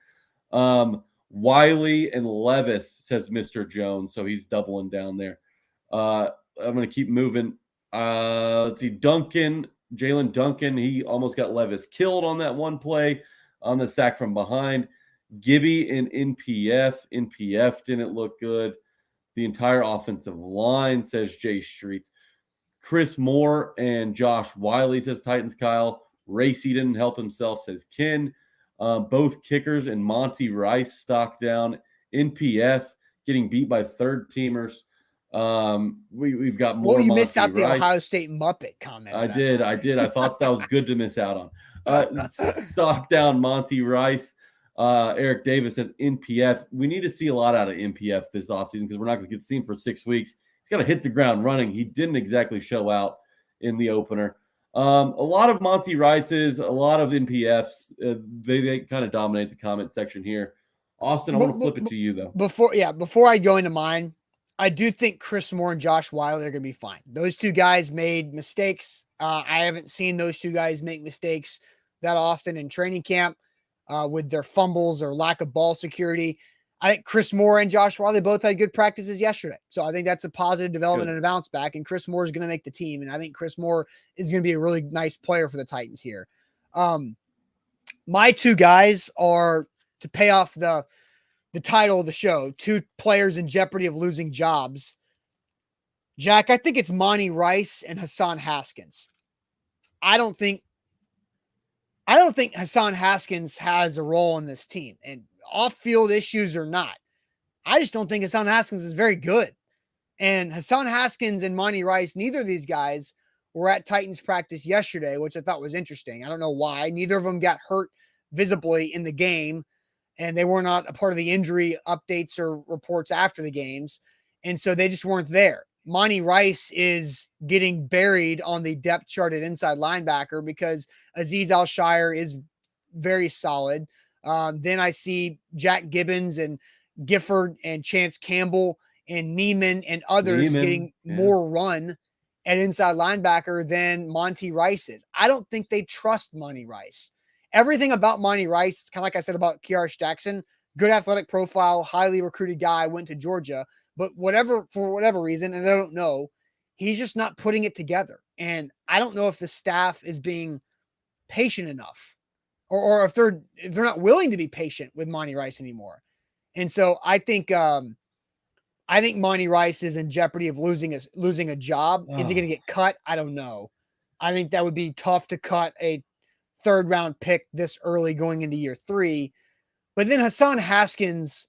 S2: Wiley and Levis, says Mr. Jones, so he's doubling down there. I'm going to keep moving. Let's see. Jalen Duncan, he almost got Levis killed on that one play on the sack from behind. Gibby and NPF didn't look good. The entire offensive line, says Jay Streets. Chris Moore and Josh Wiley, says Titans Kyle. Racy didn't help himself, says Ken. Both kickers and Monty Rice stock down. NPF getting beat by third teamers. We've got more.
S1: Well, you
S2: Monty
S1: missed out the
S2: Rice.
S1: Ohio State Muppet comment.
S2: I did. I thought that was good to miss out on. Stock down Monty Rice. Eric Davis says NPF. We need to see a lot out of NPF this offseason because we're not going to get to see him for 6 weeks. He's got to hit the ground running. He didn't exactly show out in the opener. A lot of Monty Rice's, a lot of NPFs. They kind of dominate the comment section here. Austin, I want to flip it to you though.
S1: Before I go into mine, I do think Chris Moore and Josh Wiley are going to be fine. Those two guys made mistakes. I haven't seen those two guys make mistakes that often in training camp with their fumbles or lack of ball security. I think Chris Moore and Josh Wiley both had good practices yesterday. So I think that's a positive development and a bounce back. And Chris Moore is going to make the team. And I think Chris Moore is going to be a really nice player for the Titans here. My two guys are, to pay off the title of the show, two players in jeopardy of losing jobs. Jack, I think it's Monty Rice and Hassan Haskins. I don't think Hassan Haskins has a role in this team, and off-field issues or not. I just don't think Hassan Haskins is very good. And Hassan Haskins and Monty Rice, neither of these guys were at Titans practice yesterday, which I thought was interesting. I don't know why. Neither of them got hurt visibly in the game, and they were not a part of the injury updates or reports after the games. And so they just weren't there. Monty Rice is getting buried on the depth chart at inside linebacker because Azeez Al-Shire is very solid. Then I see Jack Gibbons and Gifford and Chance Campbell and Neiman and others getting more run at inside linebacker than Monty Rice is. I don't think they trust Monty Rice. Everything about Monty Rice, it's kind of like I said about Kiarsh Jackson, good athletic profile, highly recruited guy, went to Georgia, but for whatever reason, and I don't know, he's just not putting it together. And I don't know if the staff is being patient enough or if they're not willing to be patient with Monty Rice anymore. And so I think Monty Rice is in jeopardy of losing a job. Is he going to get cut? I don't know. I think that would be tough to cut a third-round pick this early going into year 3. But then Hassan Haskins,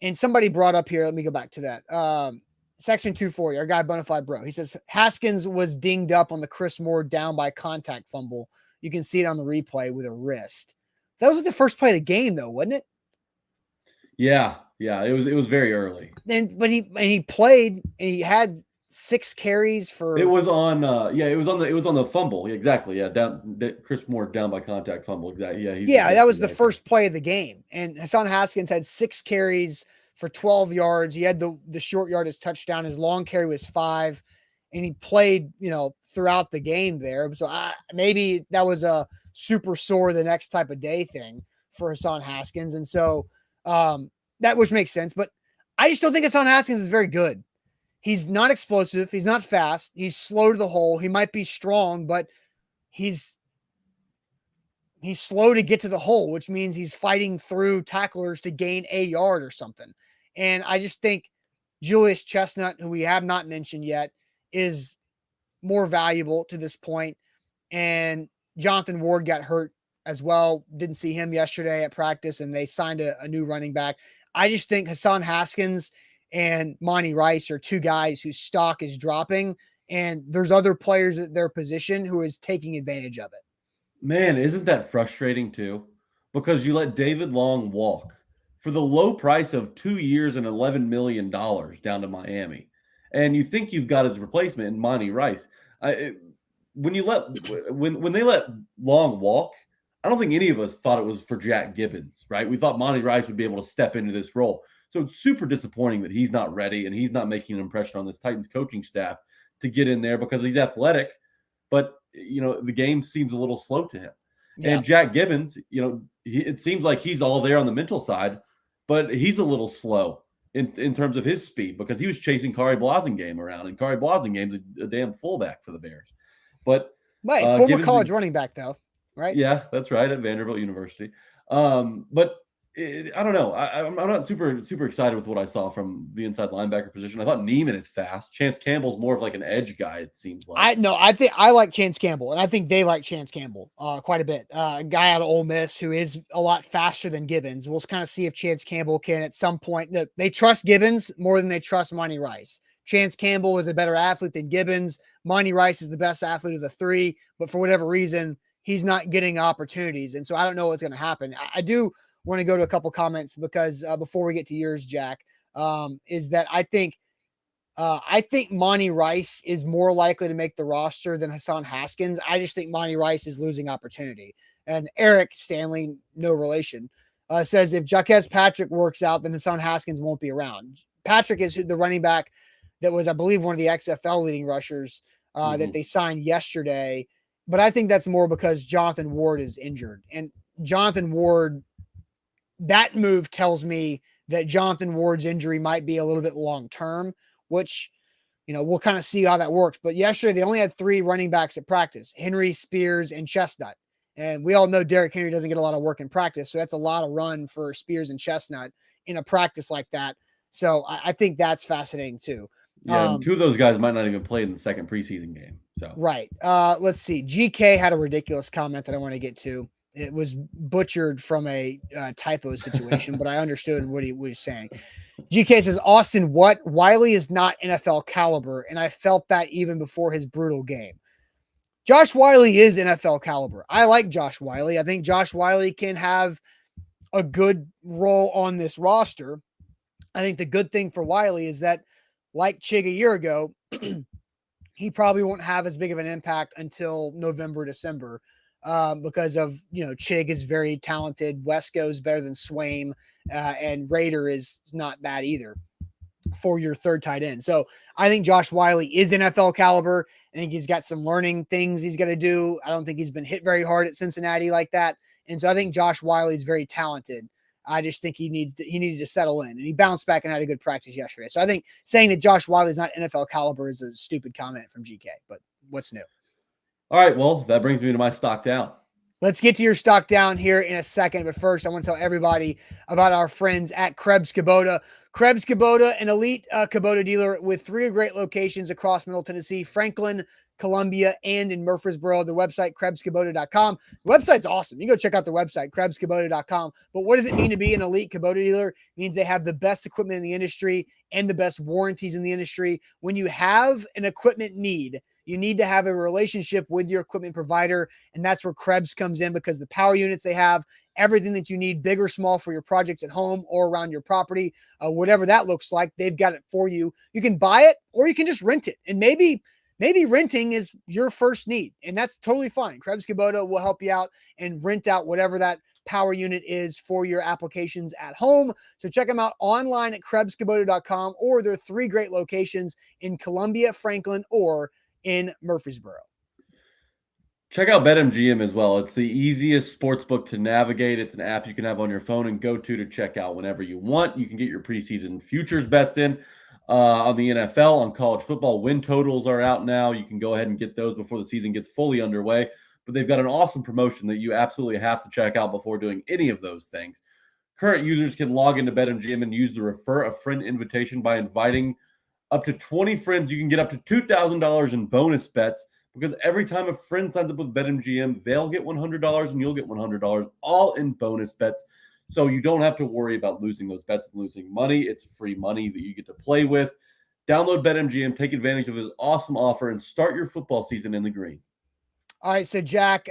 S1: and somebody brought up here, let me go back to that. Section 240, our guy Bonafide Bro. He says, Haskins was dinged up on the Chris Moore down by contact fumble. You can see it on the replay with a wrist. That was like the first play of the game, though, wasn't it?
S2: Yeah. It was very early.
S1: But he played, and he had 6 carries for.
S2: It was on. It was on the fumble. Exactly. Yeah, Chris Moore down by contact fumble. Exactly. Yeah.
S1: That was the first play of the game, and Hassan Haskins had 6 carries for 12 yards. He had the short yardage touchdown. His long carry was 5, and he played throughout the game there. So maybe that was a super sore the next type of day thing for Hassan Haskins, and so that which makes sense. But I just don't think Hassan Haskins is very good. He's not explosive. He's not fast. He's slow to the hole. He might be strong, but he's slow to get to the hole, which means he's fighting through tacklers to gain a yard or something. And I just think Julius Chestnut, who we have not mentioned yet, is more valuable to this point. And Jonathan Ward got hurt as well. Didn't see him yesterday at practice, and they signed a new running back. I just think Hassan Haskins and Monty Rice are two guys whose stock is dropping, and there's other players at their position who is taking advantage of it.
S2: Man, isn't that frustrating too? Because you let David Long walk for the low price of 2 years and $11 million down to Miami. And you think you've got his replacement in Monty Rice. When they let Long walk, I don't think any of us thought it was for Jack Gibbons, right? We thought Monty Rice would be able to step into this role. So it's super disappointing that he's not ready and he's not making an impression on this Titans coaching staff to get in there because he's athletic, but the game seems a little slow to him. Yeah. And Jack Gibbons, it seems like he's all there on the mental side, but he's a little slow in terms of his speed because he was chasing Kari Blasingame around, and Kari Blasingame's a damn fullback for the Bears. But
S1: former Gibbons, college running back though, right?
S2: Yeah, that's right, at Vanderbilt University. But I don't know. I'm not super excited with what I saw from the inside linebacker position. I thought Neiman is fast. Chance Campbell's more of like an edge guy, it seems like.
S1: I think I like Chance Campbell, and I think they like Chance Campbell quite a bit. A guy out of Ole Miss who is a lot faster than Gibbons. We'll kind of see if Chance Campbell can at some point. They trust Gibbons more than they trust Monty Rice. Chance Campbell is a better athlete than Gibbons. Monty Rice is the best athlete of the three, but for whatever reason, he's not getting opportunities. And so I don't know what's going to happen. I do want to go to a couple comments because before we get to yours, Jack, is that I think Monty Rice is more likely to make the roster than Hassan Haskins. I just think Monty Rice is losing opportunity. And Eric Stanley, no relation, says if Jaquez Patrick works out, then Hassan Haskins won't be around. Patrick is the running back that was, I believe, one of the XFL leading rushers that they signed yesterday. But I think that's more because Jonathan Ward is injured. And Jonathan Ward, that move tells me that Jonathan Ward's injury might be a little bit long-term, which, we'll kind of see how that works. But yesterday, they only had 3 running backs at practice, Henry, Spears, and Chestnut. And we all know Derrick Henry doesn't get a lot of work in practice. So that's a lot of run for Spears and Chestnut in a practice like that. So I think that's fascinating too.
S2: Yeah, and 2 of those guys might not even play in the second preseason game. So
S1: right. Let's see. GK had a ridiculous comment that I want to get to. It was butchered from a typo situation, but I understood what he was saying. GK says, Austin, Wiley is not NFL caliber, and I felt that even before his brutal game. Josh Wiley is NFL caliber. I like Josh Wiley. I think Josh Wiley can have a good role on this roster. I think the good thing for Wiley is that, like Chig a year ago, he probably won't have as big of an impact until November, December. Because of, Chig is very talented. Wesco is better than Swaim, and Rader is not bad either for your third tight end. So I think Josh Wiley is NFL caliber. I think he's got some learning things he's got to do. I don't think he's been hit very hard at Cincinnati like that. And so I think Josh Wiley is very talented. I just think he needed to settle in, and he bounced back and had a good practice yesterday. So I think saying that Josh Wiley is not NFL caliber is a stupid comment from GK, but what's new?
S2: All right, well, that brings me to my stock down.
S1: Let's get to your stock down here in a second. But first, I want to tell everybody about our friends at Krebs Kubota. Krebs Kubota, an elite Kubota dealer with 3 great locations across Middle Tennessee, Franklin, Columbia, and in Murfreesboro. The website, KrebsKubota.com. The website's awesome. You can go check out the website, KrebsKubota.com. But what does it mean to be an elite Kubota dealer? It means they have the best equipment in the industry and the best warranties in the industry. When you have an equipment need, you need to have a relationship with your equipment provider, and that's where Krebs comes in because the power units they have, everything that you need, big or small, for your projects at home or around your property, whatever that looks like, they've got it for you. You can buy it or you can just rent it, and maybe renting is your first need, and that's totally fine. Krebs Kubota will help you out and rent out whatever that power unit is for your applications at home. So check them out online at KrebsKubota.com, or their 3 great locations in Columbia, Franklin, or in Murfreesboro.
S2: Check out BetMGM as well. It's the easiest sportsbook to navigate. It's an app you can have on your phone and go to check out whenever you want. You can get your preseason futures bets in on the NFL, on college football. Win totals are out now. You can go ahead and get those before the season gets fully underway. But they've got an awesome promotion that you absolutely have to check out before doing any of those things. Current users can log into BetMGM and use the Refer a Friend invitation by inviting up to 20 friends. You can get up to $2,000 in bonus bets, because every time a friend signs up with BetMGM, they'll get $100 and you'll get $100, all in bonus bets. So you don't have to worry about losing those bets and losing money. It's free money that you get to play with. Download BetMGM, take advantage of his awesome offer, and start your football season in the green.
S1: All right, so Jack,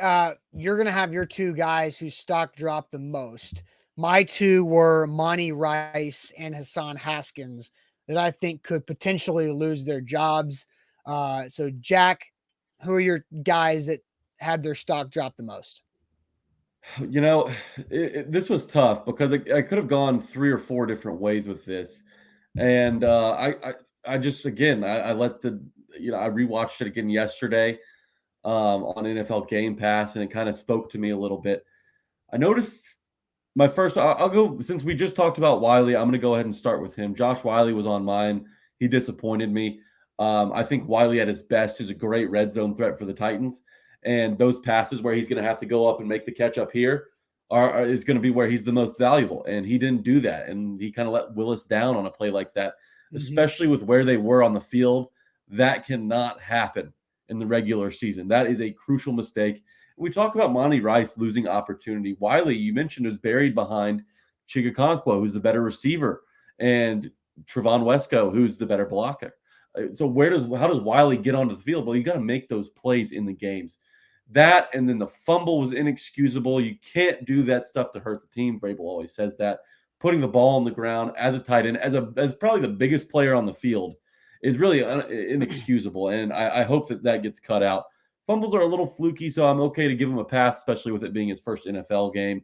S1: you're going to have your two guys whose stock dropped the most. My two were Monty Rice and Hassan Haskins that I think could potentially lose their jobs. So, Jack, who are your guys that had their stock drop the most?
S2: This was tough because I could have gone 3 or 4 different ways with this. And I just, again, I let I rewatched it again yesterday on NFL Game Pass, and it kind of spoke to me a little bit. I noticed I'll go, since we just talked about Wiley, I'm going to go ahead and start with him. Josh Wiley was on mine. He disappointed me. I think Wiley at his best is a great red zone threat for the Titans. And those passes where he's going to have to go up and make the catch up here is going to be where he's the most valuable. And he didn't do that. And he kind of let Willis down on a play like that, especially with where they were on the field. That cannot happen in the regular season. That is a crucial mistake. We talk about Monty Rice losing opportunity. Wiley, you mentioned, is buried behind Chigakonkwo, who's the better receiver, and Trevon Wesco, who's the better blocker. So how does Wiley get onto the field? Well, you got to make those plays in the games. That, and then the fumble was inexcusable. You can't do that stuff to hurt the team. Vrabel always says that. Putting the ball on the ground as a tight end, as probably the biggest player on the field, is really inexcusable. And I hope that gets cut out. Fumbles are a little fluky, so I'm okay to give him a pass, especially with it being his first NFL game.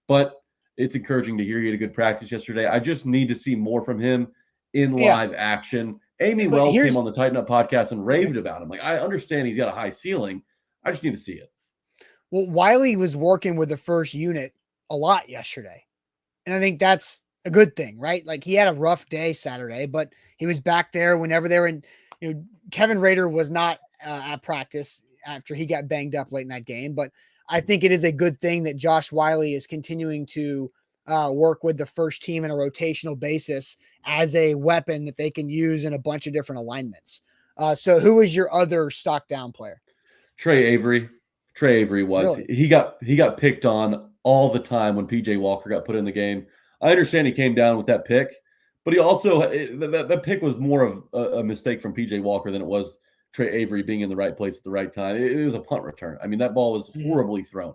S2: But it's encouraging to hear he had a good practice yesterday. I just need to see more from him in live action. Amy Wells came on the Tighten Up podcast and raved about him. Like, I understand he's got a high ceiling. I just need to see it.
S1: Well, Wiley was working with the first unit a lot yesterday. And I think that's a good thing, right? Like, he had a rough day Saturday, but he was back there whenever they were in. Kevin Rader was not at practice after he got banged up late in that game. But I think it is a good thing that Josh Wiley is continuing to work with the first team in a rotational basis as a weapon that they can use in a bunch of different alignments. So who was your other stock down player?
S2: Trey Avery. Trey Avery was. Really? He got picked on all the time when PJ Walker got put in the game. I understand he came down with that pick, but he also that pick was more of a mistake from PJ Walker than it was Trey Avery being in the right place at the right time. It was a punt return. I mean, that ball was horribly thrown.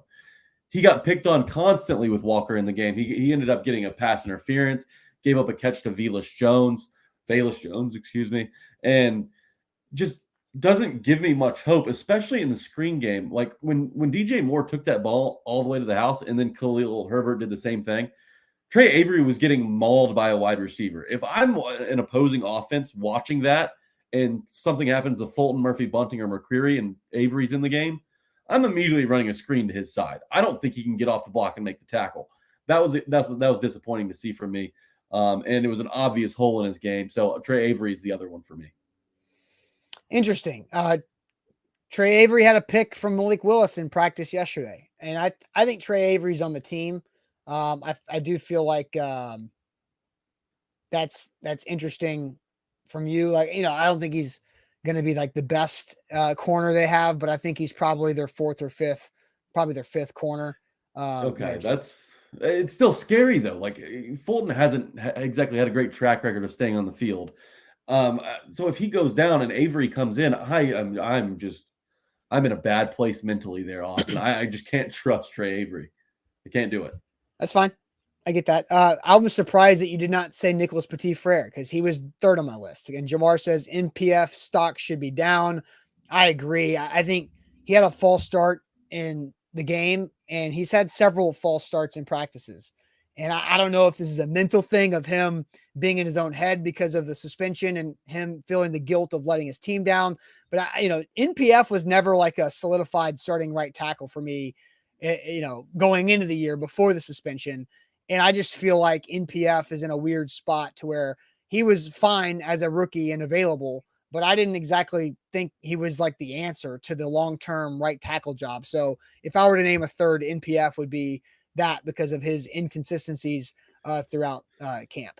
S2: He got picked on constantly with Walker in the game. He ended up getting a pass interference, gave up a catch to Velus Jones, and just doesn't give me much hope, especially in the screen game. Like when DJ Moore took that ball all the way to the house and then Khalil Herbert did the same thing, Trey Avery was getting mauled by a wide receiver. If I'm an opposing offense watching that and something happens to Fulton, Murphy, Bunting, or McCreary and Avery's in the game, I'm immediately running a screen to his side. I don't think he can get off the block and make the tackle. That was disappointing to see from me. And it was an obvious hole in his game. So Trey Avery is the other one for me.
S1: Interesting. Trey Avery had a pick from Malik Willis in practice yesterday. And I think Trey Avery's on the team. I do feel like that's interesting from you. Like, I don't think he's going to be like the best corner they have, but I think he's probably their fourth or fifth corner.
S2: Okay. It's still scary though. Like, Fulton hasn't exactly had a great track record of staying on the field. So if he goes down and Avery comes in, I'm in a bad place mentally there, Austin. I just can't trust Trey Avery. I can't do it.
S1: That's fine. I get that. I was surprised that you did not say Nicholas Petit-Frere because he was third on my list. And Jamar says NPF stock should be down. I agree. I think he had a false start in the game, and he's had several false starts in practices. And I don't know if this is a mental thing of him being in his own head because of the suspension and him feeling the guilt of letting his team down. But, NPF was never like a solidified starting right tackle for me, going into the year before the suspension. And I just feel like NPF is in a weird spot to where he was fine as a rookie and available, but I didn't exactly think he was like the answer to the long-term right tackle job. So if I were to name a third, NPF would be that because of his inconsistencies throughout camp.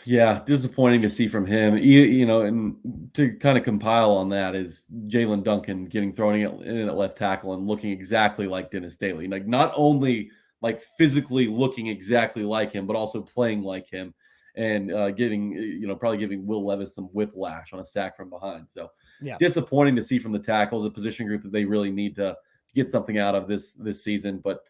S2: Yeah, disappointing to see from him. And to kind of compile on that is Jalen Duncan getting thrown in at left tackle and looking exactly like Dennis Daly. Like, not only like physically looking exactly like him, but also playing like him. and probably giving Will Levis some whiplash on a sack from behind. So
S1: Yeah.
S2: disappointing to see from the tackles, a position group that they really need to get something out of this season. But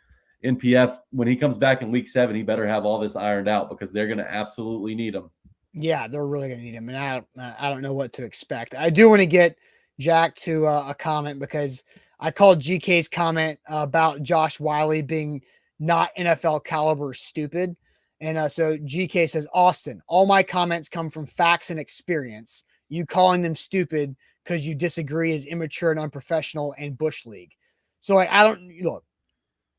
S2: NPF, when he comes back in week 7, he better have all this ironed out because they're going to absolutely need him.
S1: Yeah, they're really going to need him. And I don't know what to expect. I do want to get Jack to a comment because I called GK's comment about Josh Wiley being not NFL caliber stupid. And so GK says, Austin, all my comments come from facts and experience. You calling them stupid because you disagree is immature and unprofessional and Bush League. So I don't look.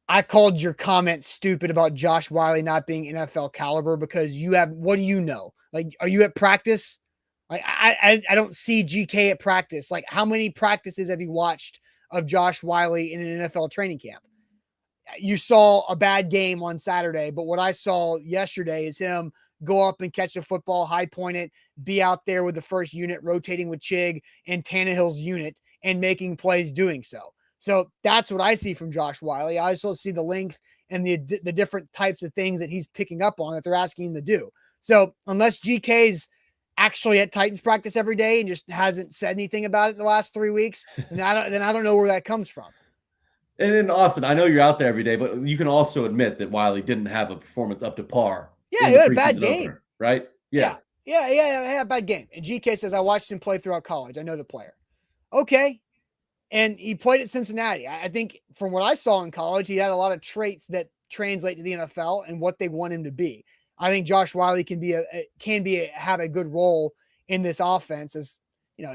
S1: I called your comment stupid about Josh Wiley not being NFL caliber because what do you know? Like, are you at practice? Like, I don't see GK at practice. Like, how many practices have you watched of Josh Wiley in an NFL training camp? You saw a bad game on Saturday, but what I saw yesterday is him go up and catch a football, high point it, be out there with the first unit, rotating with Chig and Tannehill's unit and making plays doing so. So that's what I see from Josh Wiley. I also see the length and the different types of things that he's picking up on that they're asking him to do. So unless GK's actually at Titans practice every day and just hasn't said anything about it in the last 3 weeks, then I don't know where that comes from.
S2: And then Austin, I know you're out there every day, but you can also admit that Wiley didn't have a performance up to par.
S1: Yeah, he had a bad game,
S2: opener, right? Yeah,
S1: a bad game. And GK says, I watched him play throughout college. I know the player. Okay. And he played at Cincinnati. I think from what I saw in college, he had a lot of traits that translate to the NFL and what they want him to be. I think Josh Wiley can have a good role in this offense. As you know,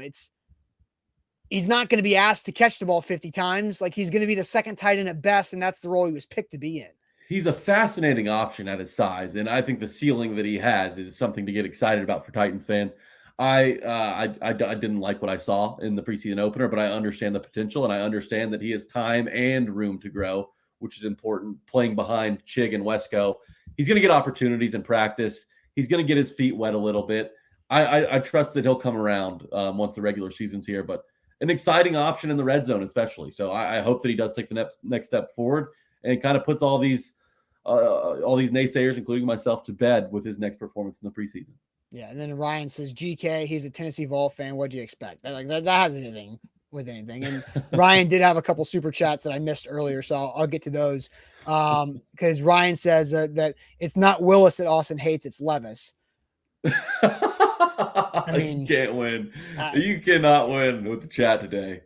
S1: he's not going to be asked to catch the ball 50 times. Like, he's going to be the second tight end at best, and that's the role he was picked to be in.
S2: He's a fascinating option at his size, and I think the ceiling that he has is something to get excited about for Titans fans. I didn't like what I saw in the preseason opener, but I understand the potential, and I understand that he has time and room to grow, which is important. Playing behind Chig and Wesco, he's going to get opportunities in practice. He's going to get his feet wet a little bit. I trust that he'll come around once the regular season's here, but an exciting option in the red zone, especially. So I hope that he does take the next step forward and kind of puts all these naysayers, including myself, to bed with his next performance in the preseason.
S1: Yeah, and then Ryan says, GK, he's a Tennessee Vol fan. What do you expect? That has anything with anything. And Ryan did have a couple super chats that I missed earlier, so I'll get to those. Because Ryan says that it's not Willis that Austin hates, it's Levis.
S2: I mean, you can't win. You cannot win with the chat today.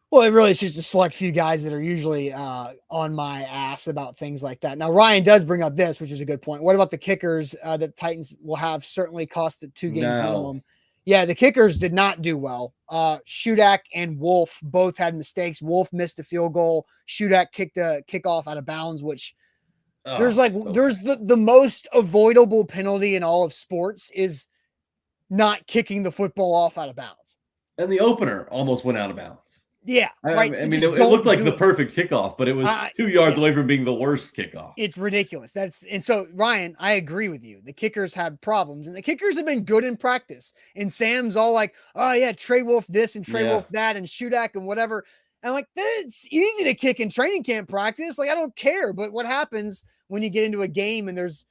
S1: Well, it really is just a select few guys that are usually on my ass about things like that. Now, Ryan does bring up this, which is a good point. What about the kickers that the Titans will have certainly cost the 2 games minimum? Yeah, the kickers did not do well. Shudak and Wolf both had mistakes. Wolf missed a field goal. Shudak kicked a kickoff out of bounds, which there's the most avoidable penalty in all of sports is not kicking the football off out of bounds.
S2: And the opener almost went out of bounds.
S1: Yeah, right.
S2: I mean, it looked like the perfect kickoff, but it was 2 yards away from being the worst kickoff.
S1: It's ridiculous. And so, Ryan, I agree with you. The kickers had problems, and the kickers have been good in practice. And Sam's all like, oh, yeah, Trey Wolf this and Trey Wolf that and Shudak and whatever. And I'm like, it's easy to kick in training camp practice. Like, I don't care. But what happens when you get into a game and there's,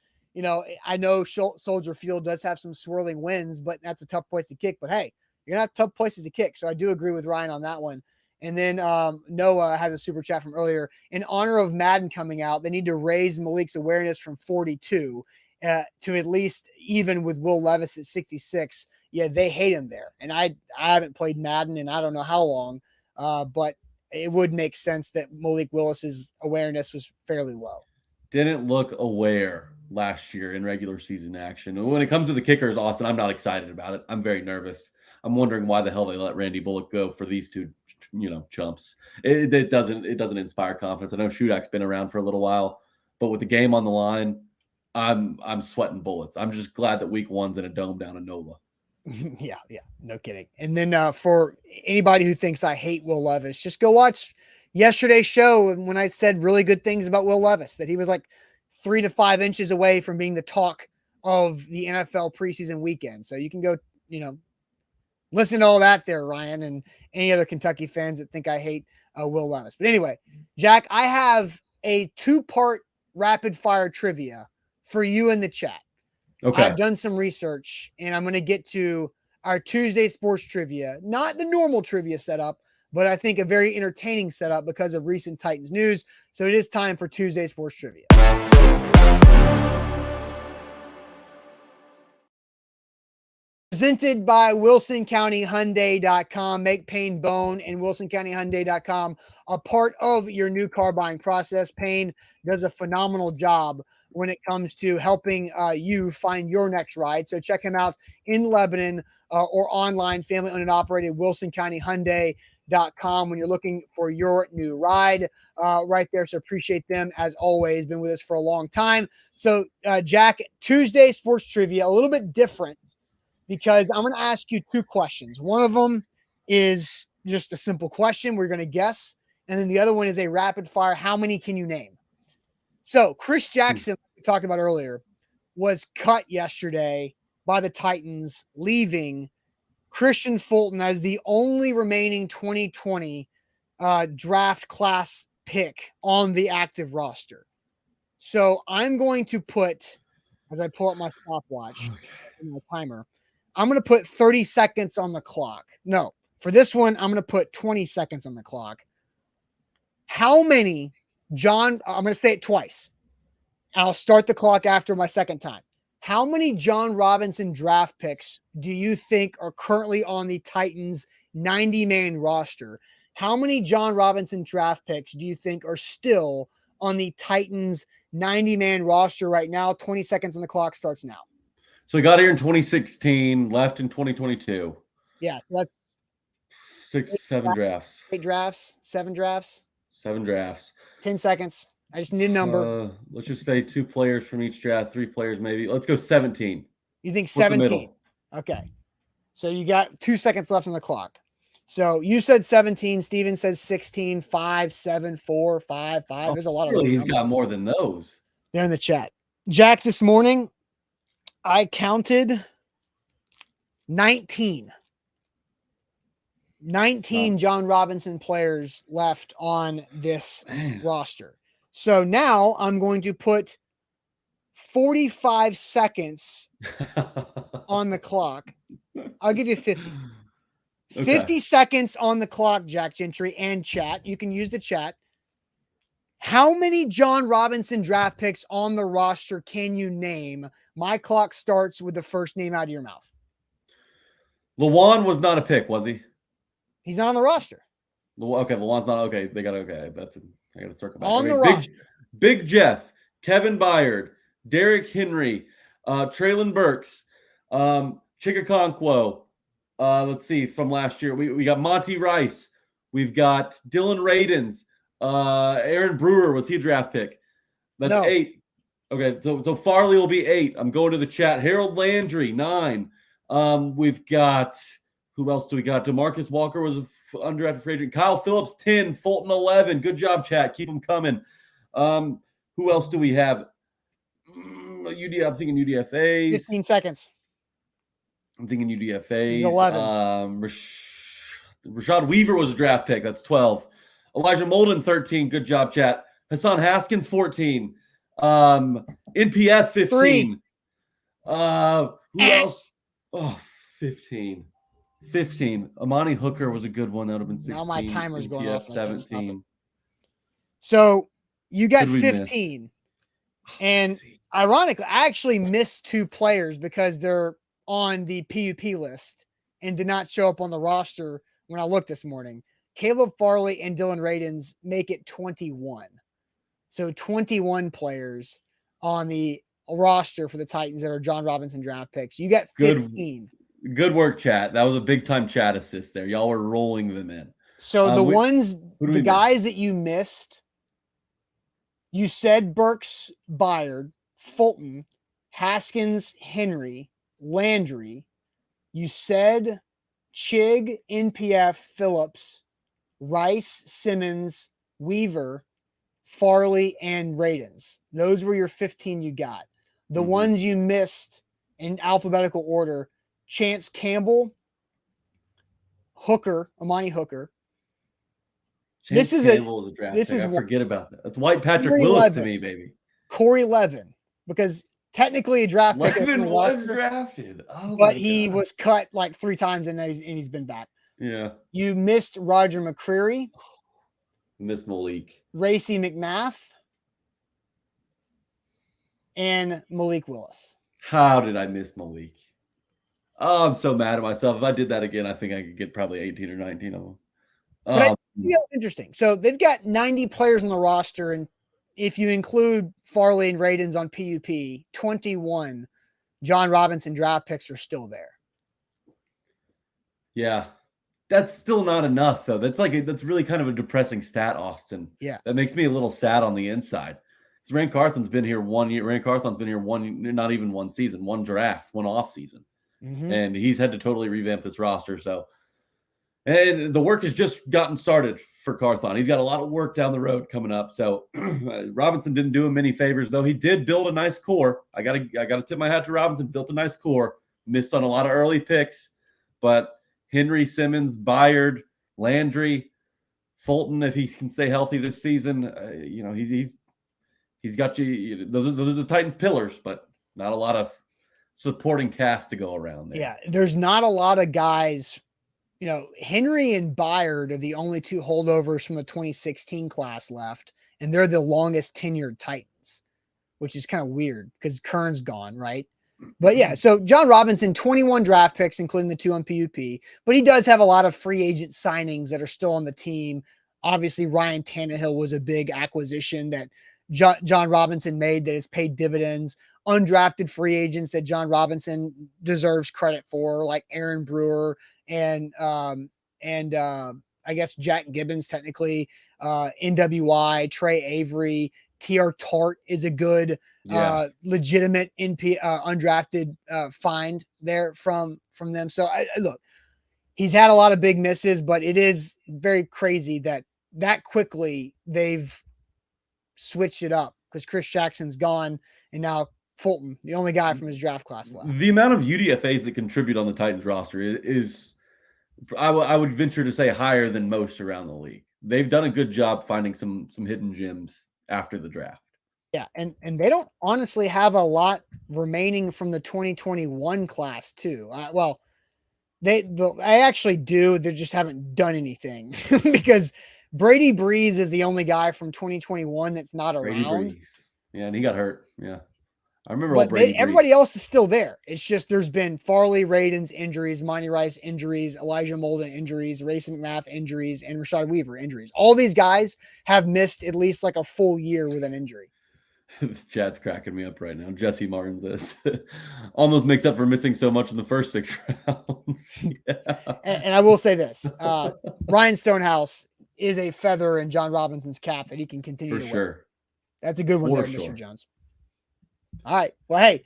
S1: I know Soldier Field does have some swirling winds, but that's a tough place to kick. But, hey, you're not tough places to kick. So I do agree with Ryan on that one. And then Noah has a super chat from earlier. In honor of Madden coming out, they need to raise Malik's awareness from 42 to at least even with Will Levis at 66. Yeah, they hate him there. And I haven't played Madden in I don't know how long, but it would make sense that Malik Willis's awareness was fairly low.
S2: Didn't look aware last year in regular season action. When it comes to the kickers, Austin, I'm not excited about it. I'm very nervous. I'm wondering why the hell they let Randy Bullock go for these two, chumps. It doesn't inspire confidence. I know Shudak's been around for a little while, but with the game on the line, I'm sweating bullets. I'm just glad that week 1's in a dome down in NOLA.
S1: Yeah, no kidding. And then for anybody who thinks I hate Will Levis, just go watch yesterday's show when I said really good things about Will Levis, that he was like 3 to 5 inches away from being the talk of the NFL preseason weekend. So you can go, listen to all that there, Ryan, and any other Kentucky fans that think I hate Will Levis. But anyway, Jack, I have a 2-part rapid fire trivia for you in the chat.
S2: Okay.
S1: I've done some research, and I'm going to get to our Tuesday sports trivia, not the normal trivia setup, but I think a very entertaining setup because of recent Titans news. So it is time for Tuesday sports trivia. Presented by WilsonCountyHyundai.com. Make Payne Bone and WilsonCountyHyundai.com a part of your new car buying process. Payne does a phenomenal job when it comes to helping you find your next ride. So check him out in Lebanon or online, family owned and operated, WilsonCountyHyundai.com when you're looking for your new ride right there. So appreciate them as always. Been with us for a long time. So Jack, Tuesday sports trivia, a little bit different, because I'm going to ask you two questions. One of them is just a simple question. We're going to guess. And then the other one is a rapid fire. How many can you name? So Chris Jackson, we talked about earlier, was cut yesterday by the Titans, leaving Christian Fulton as the only remaining 2020 draft class pick on the active roster. So I'm going to put, as I pull up my stopwatch, my timer, I'm going to put 30 seconds on the clock. No, for this one, I'm going to put 20 seconds on the clock. How many, I'm going to say it twice. I'll start the clock after my second time. How many John Robinson draft picks do you think are currently on the Titans 90-man roster? How many John Robinson draft picks do you think are still on the Titans 90-man roster right now? 20 seconds on the clock starts now.
S2: So he got here in 2016, left in 2022.
S1: Yeah, so that's
S2: 7 drafts.
S1: 8 drafts, 7 drafts.
S2: 7 drafts.
S1: 10 seconds. I just need a number.
S2: Let's just say 2 players from each draft, 3 players maybe. Let's go 17.
S1: You think 17? Okay. So you got 2 seconds left on the clock. So you said 17. Steven says 16, 5, 7, 4, 5, 5. There's a lot of
S2: really, he's got more than those.
S1: They're in the chat. Jack, this morning, I counted 19. 19 John Robinson players left on this roster. So now I'm going to put 45 seconds on the clock. I'll give you 50. Okay. 50 seconds on the clock, Jack Gentry and chat. You can use the chat. How many John Robinson draft picks on the roster can you name? My clock starts with the first name out of your mouth.
S2: Lawan was not a pick, was he?
S1: He's not on the roster.
S2: Okay, Lawan's not okay. They got okay. I got to circle back.
S1: On the roster.
S2: Big Jeff, Kevin Byard, Derrick Henry, Traylon Burks, Chikakonkwo. Let's see, from last year. We got Monty Rice. We've got Dylan Radins. Aaron Brewer, was he a draft pick? That's no. 8. Okay, so Farley will be 8. I'm going to the chat. Harold Landry, 9. We've got, who else do we got? DeMarcus Walker was an undrafted free agent. Kyle Phillips, 10. Fulton, 11. Good job, chat. Keep them coming. Who else do we have? I'm thinking UDFAs.
S1: 15 seconds.
S2: I'm thinking UDFAs.
S1: He's 11.
S2: Rashad Weaver was a draft pick. That's 12. Elijah Molden, 13. Good job, chat. Hassan Haskins, 14. NPF, 15.
S1: 3.
S2: Who else? Oh, 15. 15. Amani Hooker was a good one. That would have been 16.
S1: Now my timer's
S2: NPF,
S1: going off.
S2: 17.
S1: So you got 15. And ironically, I actually missed 2 players because they're on the PUP list and did not show up on the roster when I looked this morning. Caleb Farley and Dylan Radins make it 21. So 21 players on the roster for the Titans that are John Robinson draft picks. You got 15.
S2: Good work, chat. That was a big time chat assist there. Y'all were rolling them in.
S1: So the guys that you missed, you said Burks, Byard, Fulton, Haskins, Henry, Landry. You said Chig, NPF, Phillips, Rice, Simmons, Weaver, Farley, and Radins. Those were your 15 you got. The ones you missed in alphabetical order: Chance Campbell, Hooker, Amani Hooker.
S2: Chance Campbell was a draft pick. I forget about that. That's White Patrick Willis 11. To me, baby.
S1: Corey Levin, because technically a draft pick.
S2: Levin was drafted. Oh,
S1: but he was cut like 3 times and he's been back.
S2: Yeah.
S1: You missed Roger McCreary.
S2: Missed Malik.
S1: Racy McMath. And Malik Willis.
S2: How did I miss Malik? Oh, I'm so mad at myself. If I did that again, I think I could get probably 18 or 19 of them.
S1: Interesting. So they've got 90 players on the roster, and if you include Farley and Radens on PUP, 21 John Robinson draft picks are still there.
S2: Yeah. That's still not enough, though. That's really kind of a depressing stat, Austin.
S1: Yeah.
S2: That makes me a little sad on the inside. Because Rand Carthon's been here 1 year. Rand Carthon's been here not even one season, one draft, one off season.
S1: Mm-hmm.
S2: And he's had to totally revamp this roster. And the work has just gotten started for Carthon. He's got a lot of work down the road coming up. So Robinson didn't do him many favors, though. He did build a nice core. I gotta tip my hat to Robinson. Built a nice core. Missed on a lot of early picks, but Henry, Simmons, Byard, Landry, Fulton, if he can stay healthy this season, he's got you. Those are the Titans' pillars, but not a lot of supporting cast to go around there.
S1: Yeah, there's not a lot of guys. Henry and Byard are the only 2 holdovers from the 2016 class left, and they're the longest tenured Titans, which is kind of weird because Kern's gone, right? But yeah, so John Robinson, 21 draft picks, including the 2 on PUP, but he does have a lot of free agent signings that are still on the team. Obviously, Ryan Tannehill was a big acquisition that John Robinson made that has paid dividends. Undrafted free agents that John Robinson deserves credit for, like Aaron Brewer and I guess Jack Gibbons, technically, NWI, Trey Avery, TR Tart is a good, legitimate undrafted find there from them. So look, he's had a lot of big misses, but it is very crazy that quickly they've switched it up because Chris Jackson's gone and now Fulton, the only guy from his draft class left.
S2: The amount of UDFAs that contribute on the Titans roster is I would venture to say higher than most around the league. They've done a good job finding some hidden gems after the draft.
S1: Yeah, and they don't honestly have a lot remaining from the 2021 class too. They actually do. They just haven't done anything because Brady Breeze is the only guy from 2021 that's not around.
S2: Yeah, and he got hurt. Yeah. I remember
S1: but everybody else is still there. It's just there's been Farley, Radens injuries, Monty Rice injuries, Elijah Molden injuries, Racy McMath injuries, and Rashad Weaver injuries. All these guys have missed at least like a full year with an injury.
S2: This chat's cracking me up right now. Jesse Martin says almost makes up for missing so much in the first 6 rounds. Yeah.
S1: And I will say this: Ryan Stonehouse is a feather in John Robinson's cap that he can continue to wear. That's a good one there, Mr. Jones. All right. Well, hey,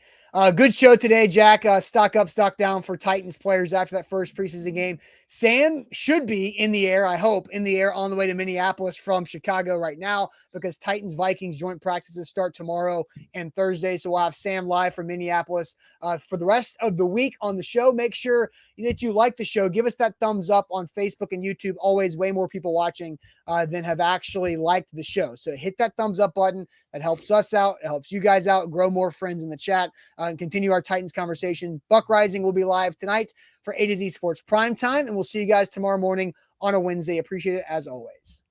S1: good show today, Jack. Stock up, stock down for Titans players after that first preseason game. Sam should be in the air, I hope, in the air on the way to Minneapolis from Chicago right now because Titans-Vikings joint practices start tomorrow and Thursday. So we'll have Sam live from Minneapolis for the rest of the week on the show. Make sure that you like the show. Give us that thumbs up on Facebook and YouTube. Always way more people watching than have actually liked the show. So hit that thumbs up button. That helps us out. It helps you guys out, grow more friends in the chat, and continue our Titans conversation. Buck Rising will be live tonight for A to Z Sports Prime Time, and we'll see you guys tomorrow morning on a Wednesday. Appreciate it as always.